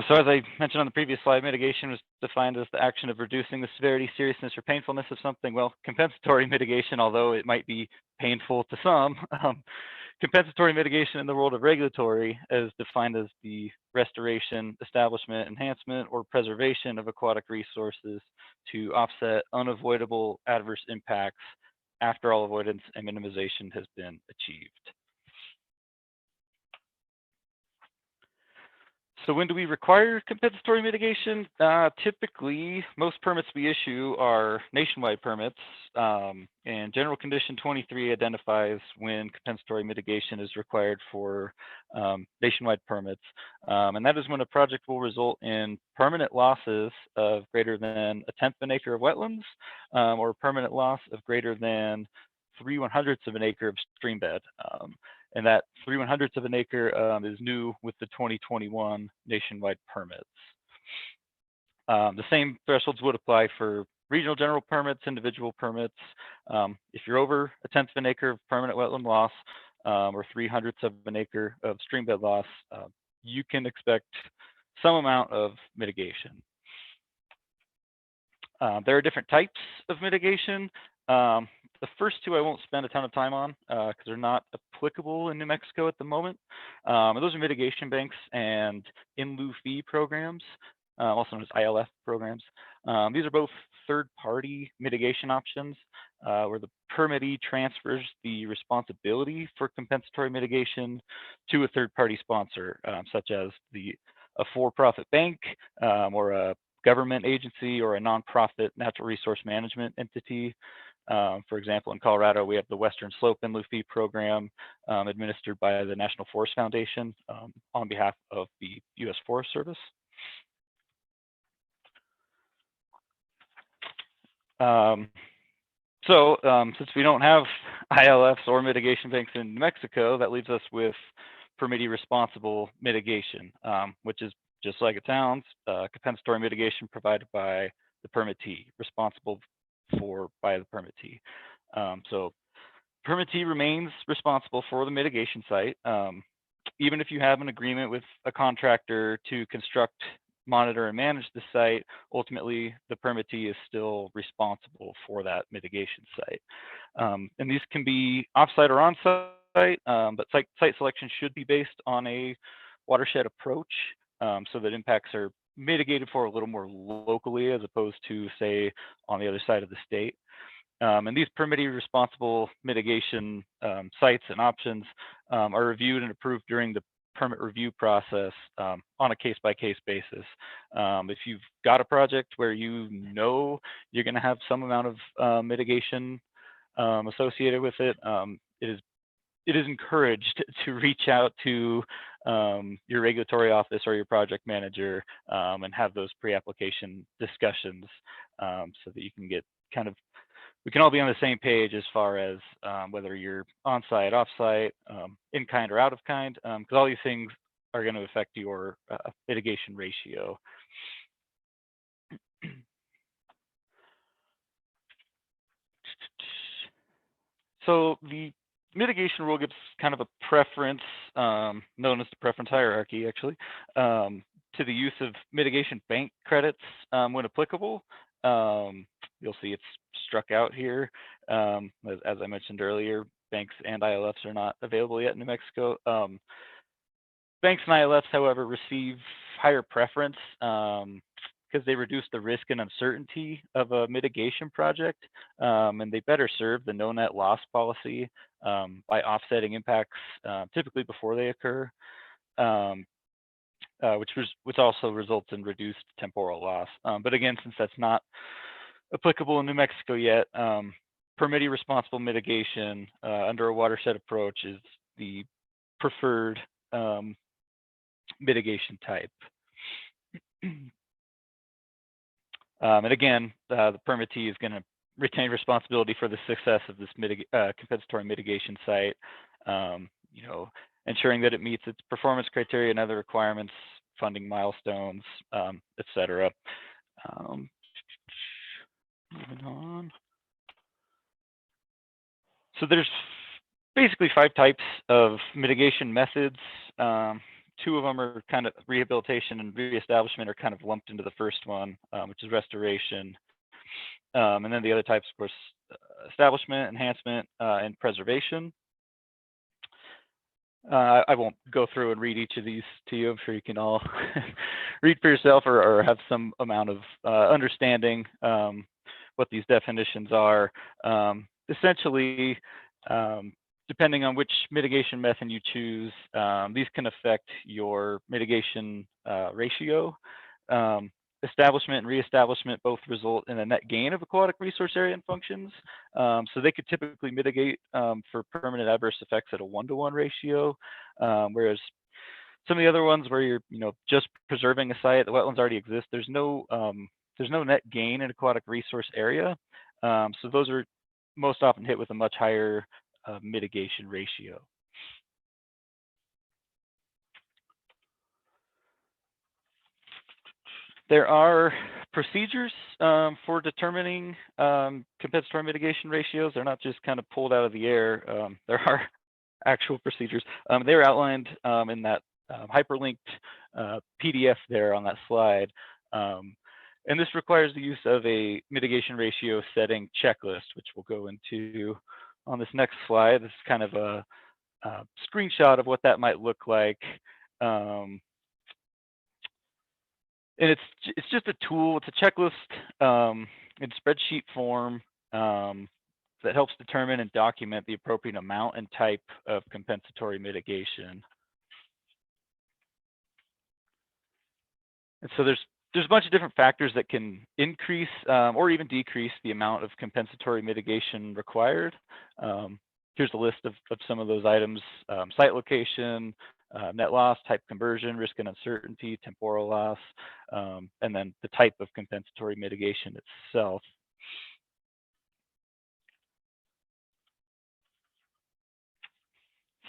Speaker 3: So as I mentioned on the previous slide, mitigation was defined as the action of reducing the severity, seriousness, or painfulness of something. Well, compensatory mitigation, although it might be painful to some, compensatory mitigation in the world of regulatory is defined as the restoration, establishment, enhancement, or preservation of aquatic resources to offset unavoidable adverse impacts after all avoidance and minimization has been achieved. So when do we require compensatory mitigation? Typically, most permits we issue are nationwide permits, and General Condition 23 identifies when compensatory mitigation is required for nationwide permits. And that is when a project will result in permanent losses of greater than 1/10 of an acre of wetlands, or permanent loss of greater than 3/100ths of an acre of streambed. And that 3/100ths of an acre is new with the 2021 nationwide permits. The same thresholds would apply for regional general permits, individual permits. If you're over 1/10 of an acre of permanent wetland loss, or 3/100ths of an acre of streambed loss, you can expect some amount of mitigation. There are different types of mitigation. The first two I won't spend a ton of time on because they're not applicable in New Mexico at the moment. Those are mitigation banks and in lieu fee programs, also known as ILF programs. These are both third-party mitigation options where the permittee transfers the responsibility for compensatory mitigation to a third-party sponsor, such as a for-profit bank or a government agency or a nonprofit natural resource management entity. For example, in Colorado, we have the Western Slope in lieu fee program administered by the National Forest Foundation on behalf of the U.S. Forest Service. Since we don't have ILFs or mitigation banks in New Mexico, that leaves us with permittee responsible mitigation, which is just like it sounds, compensatory mitigation provided by the permittee, responsible by the permittee. So permittee remains responsible for the mitigation site, even if you have an agreement with a contractor to construct, monitor, and manage the site. Ultimately, the permittee is still responsible for that mitigation site. And these can be offsite or on-site, but site selection should be based on a watershed approach so that impacts are mitigated for a little more locally as opposed to, say, on the other side of the state. And these permittee responsible mitigation sites and options are reviewed and approved during the permit review process on a case-by-case basis. If you've got a project where you know you're going to have some amount of mitigation associated with it, it is encouraged to reach out to your regulatory office or your project manager and have those pre-application discussions so that you can get we can all be on the same page as far as whether you're on-site, off-site, in kind or out of kind, because all these things are going to affect your mitigation ratio. So the mitigation rule gives kind of a preference, known as the preference hierarchy, actually, to the use of mitigation bank credits when applicable. You'll see it's struck out here. As I mentioned earlier, banks and ILFs are not available yet in New Mexico. Banks and ILFs, however, receive higher preference because they reduce the risk and uncertainty of a mitigation project, and they better serve the no net loss policy by offsetting impacts typically before they occur, which also results in reduced temporal loss. But again, since that's not applicable in New Mexico yet, permittee responsible mitigation under a watershed approach is the preferred mitigation type. And again, the permittee is going to retain responsibility for the success of this compensatory mitigation site, ensuring that it meets its performance criteria and other requirements, funding milestones, et cetera. Moving on. So there's basically 5 types of mitigation methods. 2 of them are kind of rehabilitation and reestablishment are kind of lumped into the first one, which is restoration. And then the other types, of course, establishment, enhancement, and preservation. I won't go through and read each of these to you. I'm sure you can all read for yourself or have some amount of understanding what these definitions are. essentially, depending on which mitigation method you choose, these can affect your mitigation ratio. Establishment and reestablishment both result in a net gain of aquatic resource area and functions. So they could typically mitigate for permanent adverse effects at a 1-to-1 ratio, whereas some of the other ones where you're just preserving a site, the wetlands already exist. There's no net gain in aquatic resource area. So those are most often hit with a much higher mitigation ratio. There are procedures for determining compensatory mitigation ratios. They're not just kind of pulled out of the air. There are actual procedures. They're outlined in that hyperlinked PDF there on that slide. And this requires the use of a mitigation ratio setting checklist, which we'll go into on this next slide. This is kind of a screenshot of what that might look like. And it's just a tool. It's a checklist in spreadsheet form that helps determine and document the appropriate amount and type of compensatory mitigation. And so there's a bunch of different factors that can increase or even decrease the amount of compensatory mitigation required. Here's a list of some of those items: site location, net loss, type conversion, risk and uncertainty, temporal loss, and then the type of compensatory mitigation itself.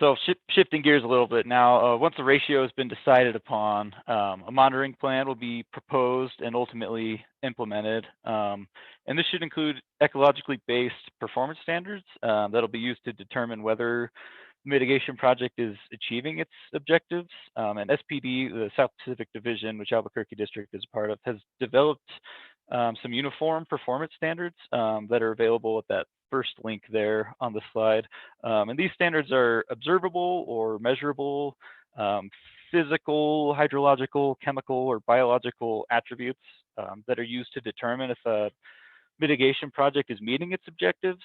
Speaker 3: So shifting gears a little bit now, once the ratio has been decided upon, a monitoring plan will be proposed and ultimately implemented. And this should include ecologically based performance standards that'll be used to determine whether the mitigation project is achieving its objectives. And SPD, the South Pacific Division, which Albuquerque District is a part of, has developed some uniform performance standards that are available at that first link there on the slide. And these standards are observable or measurable physical, hydrological, chemical, or biological attributes that are used to determine if a mitigation project is meeting its objectives.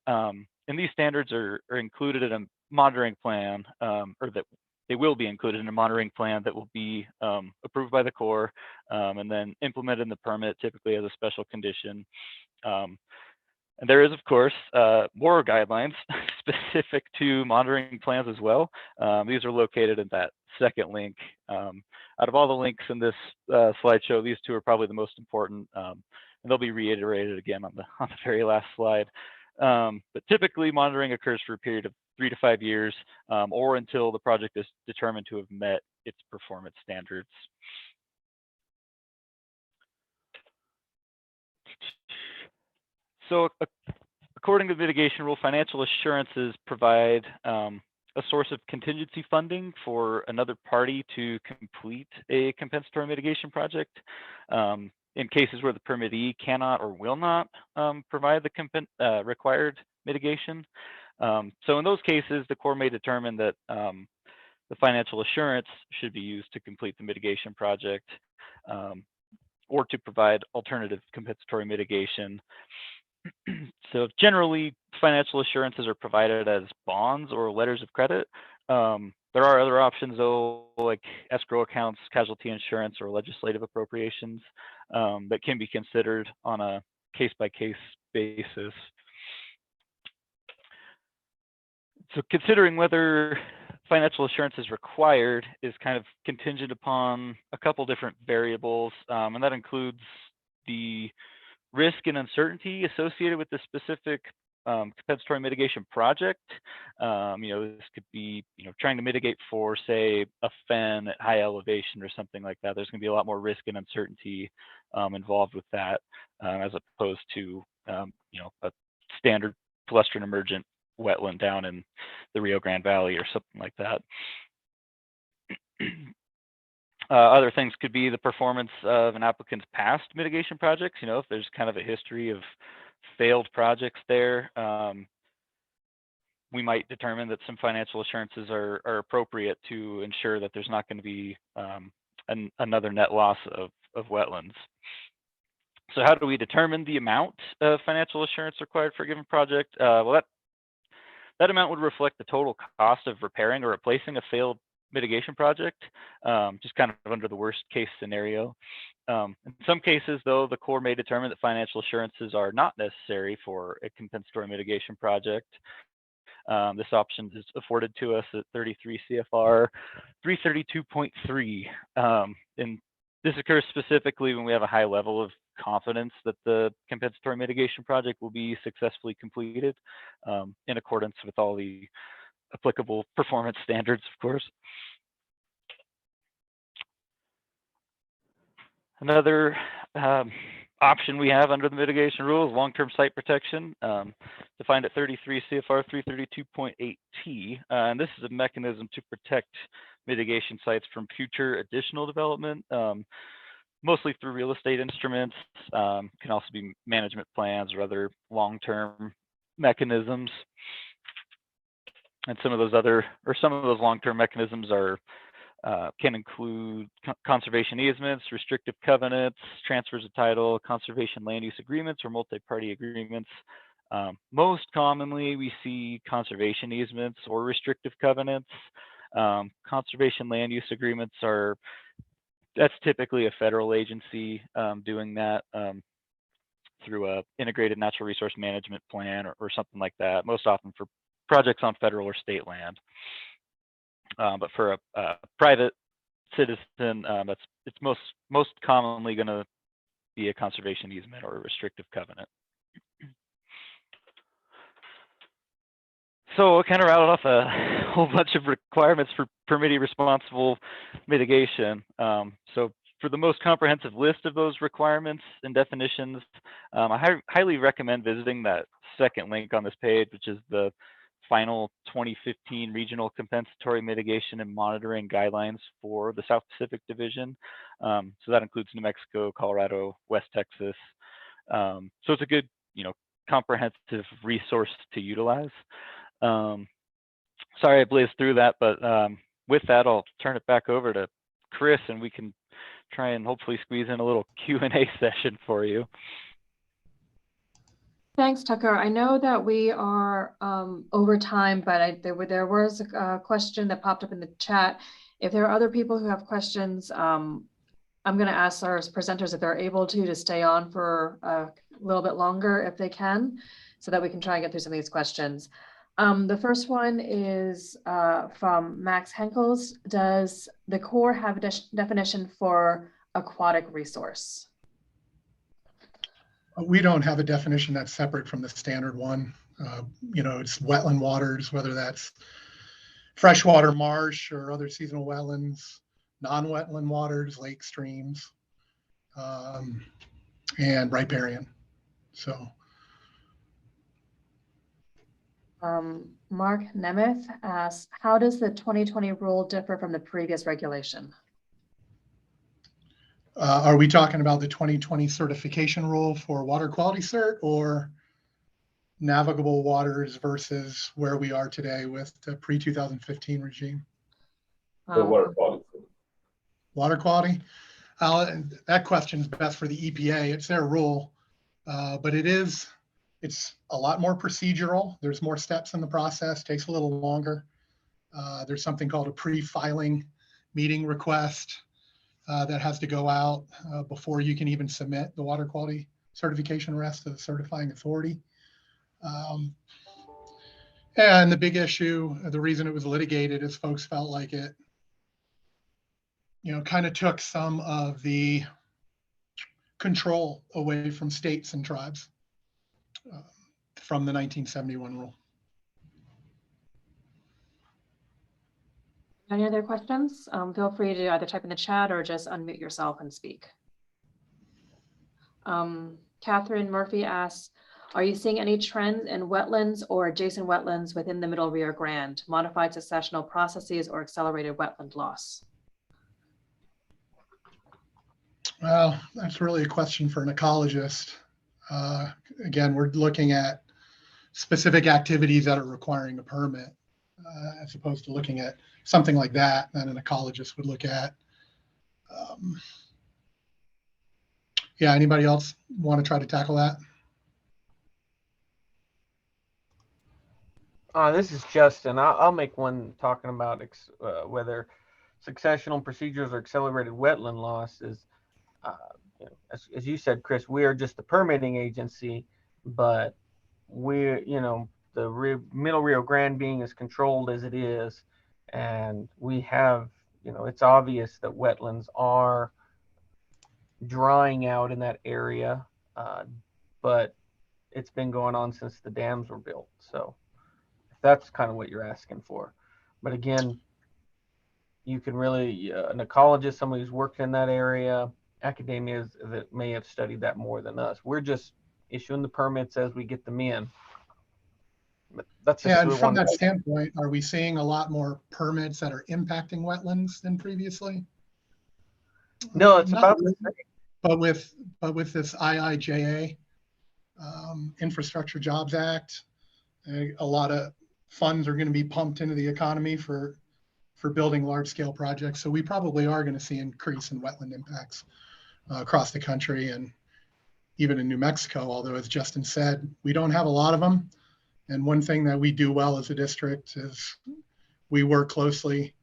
Speaker 3: And these standards are included in a monitoring plan, or that they will be included in a monitoring plan that will be approved by the Corps and then implemented in the permit, typically as a special condition. And there is, of course, more guidelines specific to monitoring plans as well. These are located in that second link. Out of all the links in this slideshow, these two are probably the most important, and they'll be reiterated again on the very last slide. But typically, monitoring occurs for a period of 3 to 5 years, or until the project is determined to have met its performance standards. So according to the mitigation rule, financial assurances provide a source of contingency funding for another party to complete a compensatory mitigation project in cases where the permittee cannot or will not provide the required mitigation. So in those cases, the Corps may determine that the financial assurance should be used to complete the mitigation project or to provide alternative compensatory mitigation. So generally, financial assurances are provided as bonds or letters of credit. There are other options, though, like escrow accounts, casualty insurance, or legislative appropriations that can be considered on a case-by-case basis. So considering whether financial assurance is required is kind of contingent upon a couple different variables, and that includes the risk and uncertainty associated with the specific compensatory mitigation project. This could be, trying to mitigate for, say, a fen at high elevation or something like that. There's going to be a lot more risk and uncertainty involved with that, as opposed to, a standard pedestrian emergent wetland down in the Rio Grande Valley or something like that. Other things could be the performance of an applicant's past mitigation projects. If there's kind of a history of failed projects there, we might determine that some financial assurances are appropriate to ensure that there's not going to be another net loss of wetlands. So how do we determine the amount of financial assurance required for a given project? Well, that amount would reflect the total cost of repairing or replacing a failed mitigation project, just kind of under the worst case scenario. In some cases, though, the Corps may determine that financial assurances are not necessary for a compensatory mitigation project. This option is afforded to us at 33 CFR 332.3. And this occurs specifically when we have a high level of confidence that the compensatory mitigation project will be successfully completed in accordance with all the applicable performance standards, of course. Another option we have under the mitigation rule is long-term site protection, defined at 33 CFR 332.8T. And this is a mechanism to protect mitigation sites from future additional development, mostly through real estate instruments, can also be management plans or other long-term mechanisms. And some of those long-term mechanisms can include conservation easements, restrictive covenants, transfers of title, conservation land use agreements, or multi-party agreements. Most commonly, we see conservation easements or restrictive covenants. Conservation land use agreements that's typically a federal agency doing that through a integrated natural resource management plan or something like that, most often for projects on federal or state land. But for a private citizen, it's most commonly going to be a conservation easement or a restrictive covenant. So kind of rattled off a whole bunch of requirements for permittee responsible mitigation. So for the most comprehensive list of those requirements and definitions, I highly recommend visiting that second link on this page, which is the final 2015 Regional Compensatory Mitigation and Monitoring Guidelines for the South Pacific Division. So that includes New Mexico, Colorado, West Texas. So it's a good, comprehensive resource to utilize. Sorry I blazed through that, but with that, I'll turn it back over to Chris, and we can try and hopefully squeeze in a little Q&A session for you.
Speaker 2: Thanks, Tucker. I know that we are over time, but there was a question that popped up in the chat. If there are other people who have questions, I'm going to ask our presenters if they're able to stay on for a little bit longer if they can, so that we can try and get through some of these questions. The first one is from Max Henkels. Does the Corps have a definition for aquatic resource?
Speaker 4: We don't have a definition that's separate from the standard one. It's wetland waters, whether that's freshwater marsh or other seasonal wetlands, non-wetland waters, lake streams, and riparian. So.
Speaker 2: Mark Nemeth asks, how does the 2020 rule differ from the previous regulation?
Speaker 4: Are we talking about the 2020 certification rule for water quality cert, or navigable waters versus where we are today with the pre-2015 regime?
Speaker 6: The water quality.
Speaker 4: Water quality? That question is best for the EPA. It's their rule, but it's a lot more procedural. There's more steps in the process, takes a little longer. There's something called a pre-filing meeting request that has to go out before you can even submit the water quality certification rest to the certifying authority. And the big issue, the reason it was litigated, is folks felt like it, kind of took some of the control away from states and tribes from the 1971 rule.
Speaker 2: Any other questions? Feel free to either type in the chat or just unmute yourself and speak. Catherine Murphy asks, are you seeing any trends in wetlands or adjacent wetlands within the Middle Rio Grande, modified successional processes or accelerated wetland loss?
Speaker 4: Well, that's really a question for an ecologist. Again, we're looking at specific activities that are requiring a permit, as opposed to looking at something like that an ecologist would look at. Yeah, anybody else want to try to tackle that?
Speaker 5: This is Justin. I'll make one talking about whether successional procedures or accelerated wetland loss is, as you said, Chris, we are just the permitting agency, but the Middle Rio Grande being as controlled as it is, and we have, it's obvious that wetlands are drying out in that area, but it's been going on since the dams were built. So that's kind of what you're asking for. But again, you can really, an ecologist, somebody who's worked in that area, academia that may have studied that more than us. We're just issuing the permits as we get them in. But that's
Speaker 4: Yeah, and from that standpoint, are we seeing a lot more permits that are impacting wetlands than previously?
Speaker 5: No, it's
Speaker 4: Not
Speaker 5: about
Speaker 4: really,
Speaker 5: the same.
Speaker 4: but with this IIJA, Infrastructure Jobs Act, a lot of funds are going to be pumped into the economy for building large scale projects. So we probably are going to see increase in wetland impacts across the country and even in New Mexico, although as Justin said, we don't have a lot of them. And one thing that we do well as a district is we work closely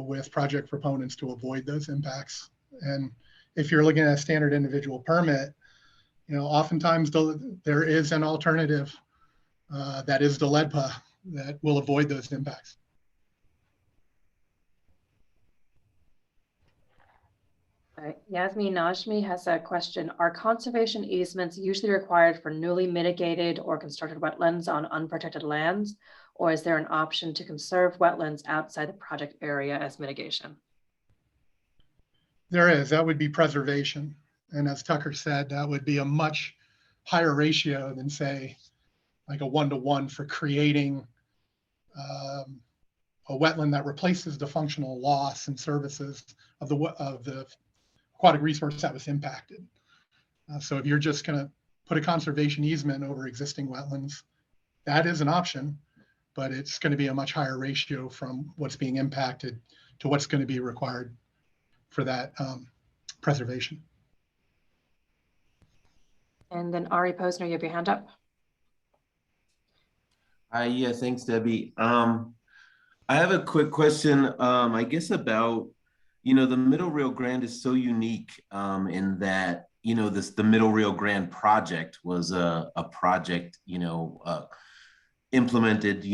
Speaker 4: with project proponents to avoid those impacts. And if you're looking at a standard individual permit, oftentimes there is an alternative that is the LEDPA that will avoid those impacts.
Speaker 2: All right. Yasmin Najmi has a question. Are conservation easements usually required for newly mitigated or constructed wetlands on unprotected lands, or is there an option to conserve wetlands outside the project area as mitigation?
Speaker 4: There is. That would be preservation. And as Tucker said, that would be a much higher ratio than, say, like a 1-to-1 for creating a wetland that replaces the functional loss and services of the aquatic resource that was impacted. So if you're just going to put a conservation easement over existing wetlands, that is an option, but it's going to be a much higher ratio from what's being impacted to what's going to be required for that preservation.
Speaker 2: And then Ari Posner, you have your hand up.
Speaker 7: Yeah, thanks, Debbie. I have a quick question, I guess about, the Middle Rio Grande is so unique in that, the Middle Rio Grande project was a project, implemented,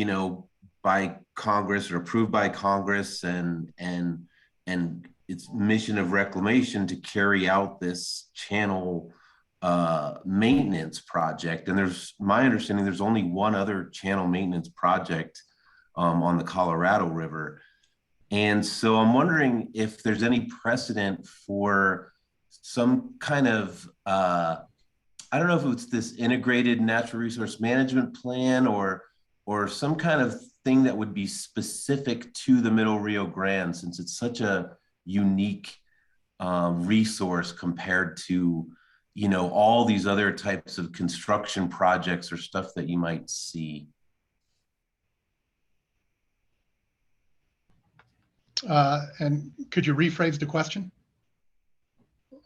Speaker 7: by Congress or approved by Congress, and its mission of reclamation to carry out this channel maintenance project. And there's my understanding there's only one other channel maintenance project on the Colorado River. And so I'm wondering if there's any precedent for some kind of, I don't know if it's this integrated natural resource management plan or some kind of thing that would be specific to the Middle Rio Grande, since it's such a unique resource compared to, all these other types of construction projects or stuff that you might see.
Speaker 4: And could you rephrase the question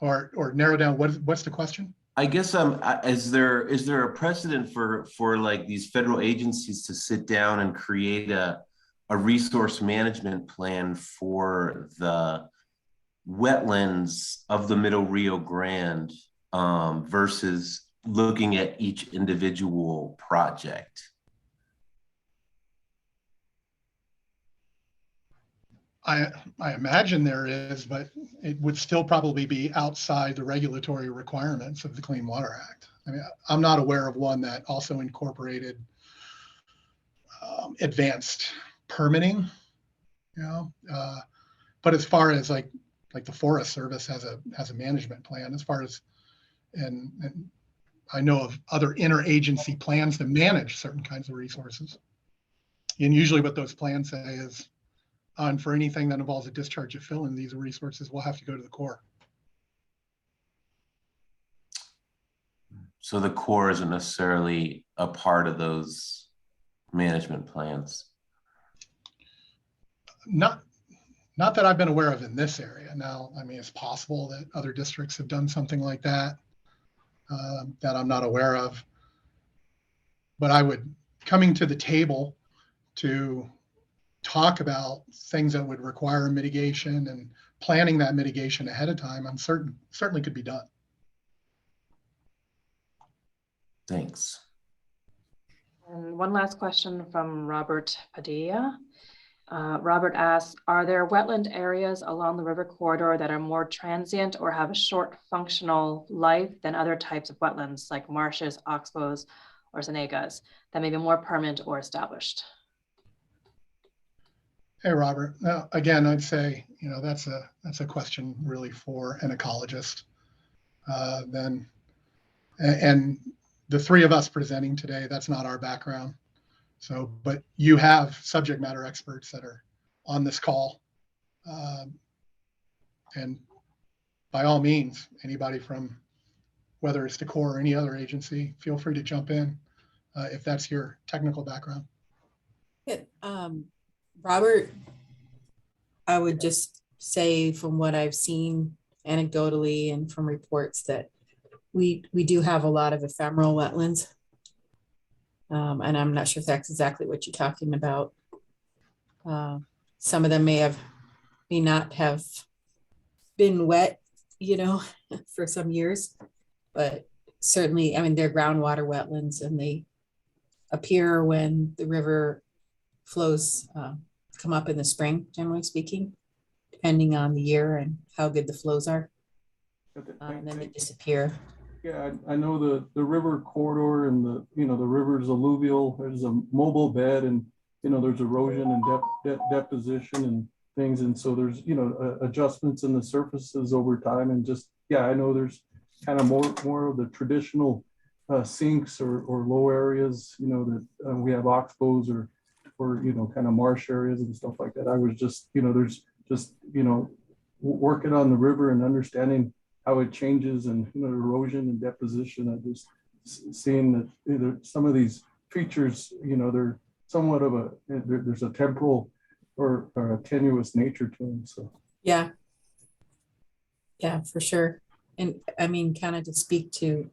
Speaker 4: or narrow down what's the question?
Speaker 7: I guess is there a precedent for like these federal agencies to sit down and create a resource management plan for the wetlands of the Middle Rio Grande versus looking at each individual project?
Speaker 4: I imagine there is, but it would still probably be outside the regulatory requirements of the Clean Water Act. I mean, I'm not aware of one that also incorporated advanced permitting, but as far as like the Forest Service has a management plan, as far as, and I know of other interagency plans to manage certain kinds of resources. And usually what those plans say is, and for anything that involves a discharge of fill in these resources, we'll have to go to the Corps.
Speaker 7: So the Corps isn't necessarily a part of those management plans?
Speaker 4: Not Not that I've been aware of in this area. Now, I mean, it's possible that other districts have done something like that that I'm not aware of. But I would, coming to the table to talk about things that would require mitigation and planning that mitigation ahead of time, I'm certainly could be done.
Speaker 7: Thanks.
Speaker 2: And one last question from Robert Padilla. Robert asks, are there wetland areas along the river corridor that are more transient or have a short functional life than other types of wetlands like marshes, oxbows, or zenagas that may be more permanent or established?
Speaker 4: Hey, Robert. Again, I'd say, that's a question really for an ecologist. And the three of us presenting today, that's not our background. So, but you have subject matter experts that are on this call. And by all means, anybody from, whether it's the Corps or any other agency, feel free to jump in if that's your technical background.
Speaker 8: Yeah, Robert, I would just say from what I've seen anecdotally and from reports that we do have a lot of ephemeral wetlands. And I'm not sure if that's exactly what you're talking about. Some of them may not have been wet, for some years, but certainly, I mean, they're groundwater wetlands and they appear when the river flows come up in the spring, generally speaking, depending on the year and how good the flows are. And then they disappear.
Speaker 9: Yeah, I know the river corridor and the river's alluvial. There's a mobile bed, and there's erosion and deposition and things, and so there's adjustments in the surfaces over time, and just I know there's kind of more of the traditional sinks or low areas, that we have oxbows or kind of marsh areas and stuff like that. I was just there's just working on the river and understanding how it changes and erosion and deposition. I just seeing that some of these features, they're somewhat of there's a temporal or a tenuous nature to them. So
Speaker 8: yeah, for sure. And I mean, kind of to speak to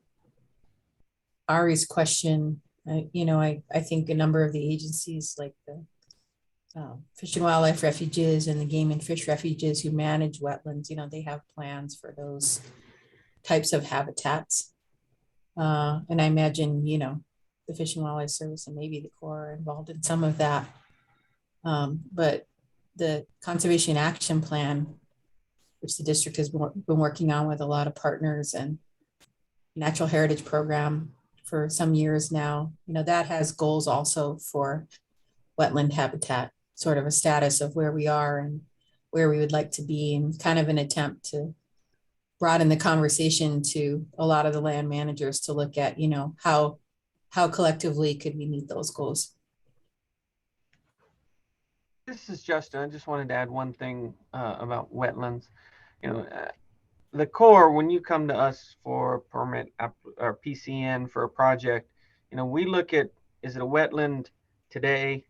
Speaker 8: Ari's question, I think a number of the agencies like the Fish and Wildlife Refuges and the Game and Fish Refuges who manage wetlands, they have plans for those types of habitats. And I imagine, the Fish and Wildlife Service and maybe the Corps are involved in some of that. But the Conservation Action Plan, which the district has been working on with a lot of partners, and Natural Heritage Program for some years now, that has goals also for wetland habitat, sort of a status of where we are and where we would like to be, and kind of an attempt to broaden the conversation to a lot of the land managers to look at, how collectively could we meet those goals.
Speaker 5: This is Justin. I just wanted to add one thing about wetlands. The Corps, when you come to us for a permit or PCN for a project, we look at, is it a wetland today?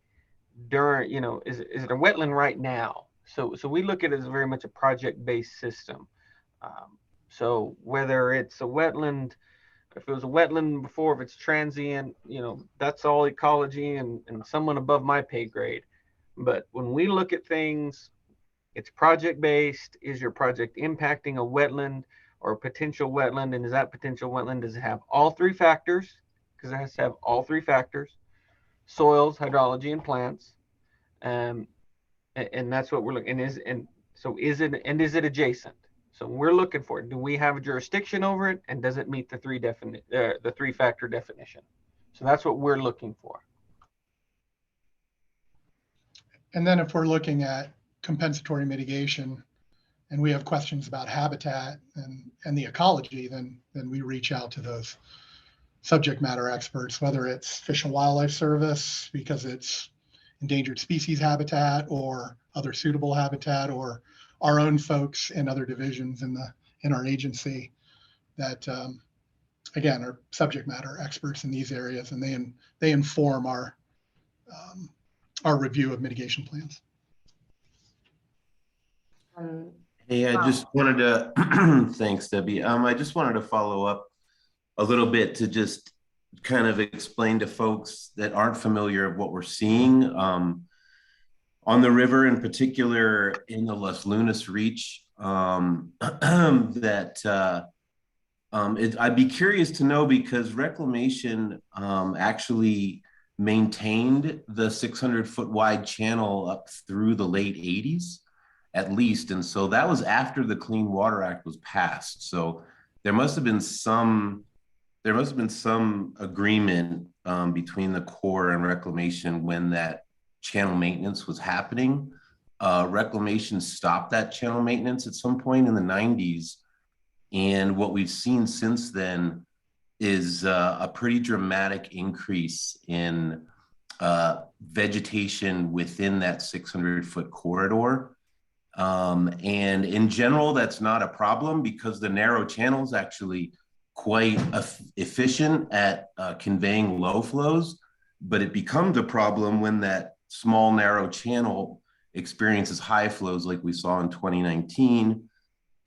Speaker 5: During, is it a wetland right now? So we look at it as very much a project-based system. So whether it's a wetland, if it was a wetland before, if it's transient, that's all ecology and someone above my pay grade. But when we look at things, it's project-based. Is your project impacting a wetland or a potential wetland? And is that potential wetland, does it have all three factors? Because it has to have all three factors: soils, hydrology, and plants. And that's what we're looking. Is it adjacent? So we're looking for, do we have a jurisdiction over it, and does it meet the three factor definition? So that's what we're looking for.
Speaker 4: And then if we're looking at compensatory mitigation and we have questions about habitat and the ecology, then we reach out to those subject matter experts, whether it's Fish and Wildlife Service because it's endangered species habitat or other suitable habitat, or our own folks in other divisions in our agency that again are subject matter experts in these areas, and they inform our review of mitigation plans.
Speaker 7: Hey, I just wanted to, thanks, Debbie. I just wanted to follow up a little bit to just kind of explain to folks that aren't familiar of what we're seeing on the river, in particular in the Las Lunas Reach, that I'd be curious to know, because reclamation actually maintained the 600-foot wide channel up through the late 80s at least. And so that was after the Clean Water Act was passed. So there must have been some agreement between the Corps and reclamation when that channel maintenance was happening. Reclamation stopped that channel maintenance at some point in the 90s. And what we've seen since then is a pretty dramatic increase in vegetation within that 600-foot corridor. And in general, that's not a problem because the narrow channel is actually quite efficient at conveying low flows, but it becomes a problem when that small narrow channel experiences high flows like we saw in 2019.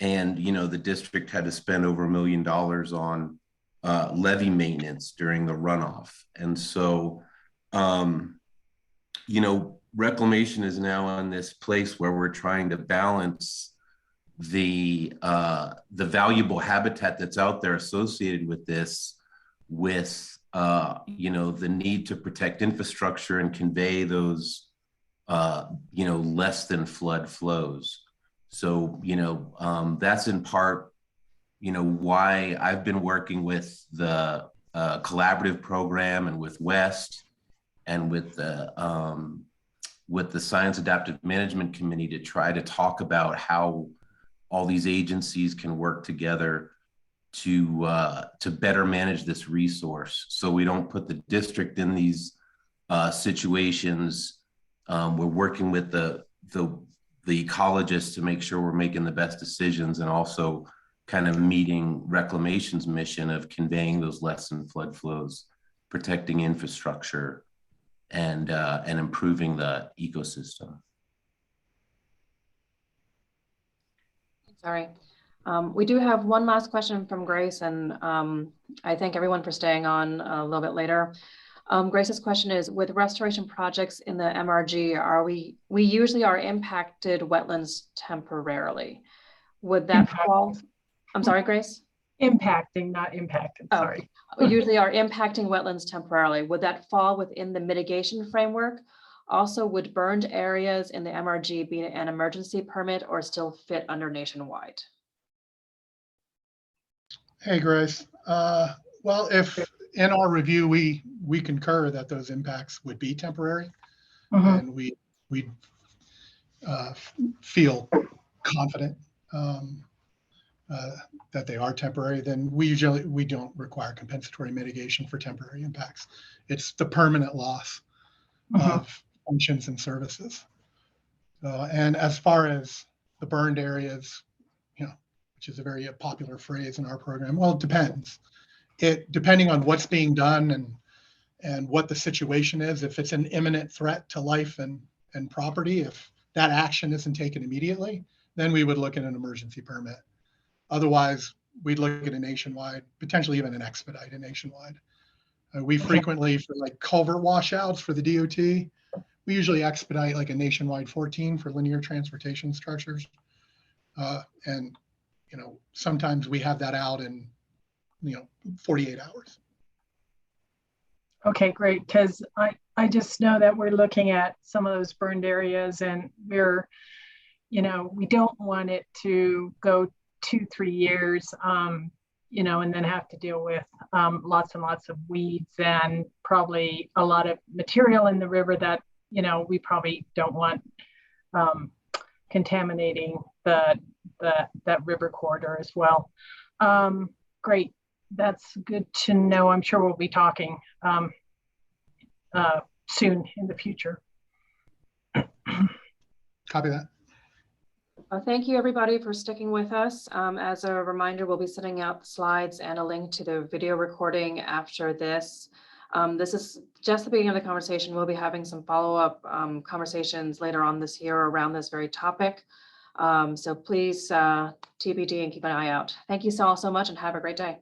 Speaker 7: And, you know, the district had to spend over $1 million on levee maintenance during the runoff. And so, you know, reclamation is now on this place where we're trying to balance the valuable habitat that's out there associated with this with, you know, the need to protect infrastructure and convey those, you know, less than flood flows. So, you know, that's in part, you know, why I've been working with the collaborative program and with West and with the Science Adaptive Management Committee to try to talk about how all these agencies can work together to better manage this resource, so we don't put the district in these situations. We're working with the ecologists to make sure we're making the best decisions, and also kind of meeting reclamation's mission of conveying those less than flood flows, protecting infrastructure, and improving the ecosystem.
Speaker 2: Sorry. We do have one last question from Grace, and I thank everyone for staying on a little bit later. Grace's question is, with restoration projects in the MRG, we usually are impacted wetlands temporarily. Would that fall? I'm sorry, Grace?
Speaker 10: Impacting, not impacted, sorry.
Speaker 2: We usually are impacting wetlands temporarily. Would that fall within the mitigation framework? Also, would burned areas in the MRG be an emergency permit or still fit under nationwide?
Speaker 4: Hey, Grace. Well, if in our review, we concur that those impacts would be temporary, and we feel confident that they are temporary, then we don't require compensatory mitigation for temporary impacts. It's the permanent loss of functions and services. And as far as the burned areas, you know, which is a very popular phrase in our program, well, it depends. Depending on what's being done and what the situation is, if it's an imminent threat to life and property, if that action isn't taken immediately, then we would look at an emergency permit. Otherwise, we'd look at a nationwide, potentially even an expedited nationwide. We frequently, for like culvert washouts for the DOT, we usually expedite like a nationwide 14 for linear transportation structures. And, you know, sometimes we have that out in, 48 hours.
Speaker 10: Okay, great. Because I just know that we're looking at some of those burned areas, and we're, we don't want it to go 2-3 years, and then have to deal with lots and lots of weeds and probably a lot of material in the river that, we probably don't want contaminating that river corridor as well. Great. That's good to know. I'm sure we'll be talking soon in the future.
Speaker 4: Copy that.
Speaker 2: Thank you, everybody, for sticking with us. As a reminder, we'll be sending out the slides and a link to the video recording after this. This is just the beginning of the conversation. We'll be having some follow-up conversations later on this year around this very topic. So please TBD and keep an eye out. Thank you all so much and have a great day.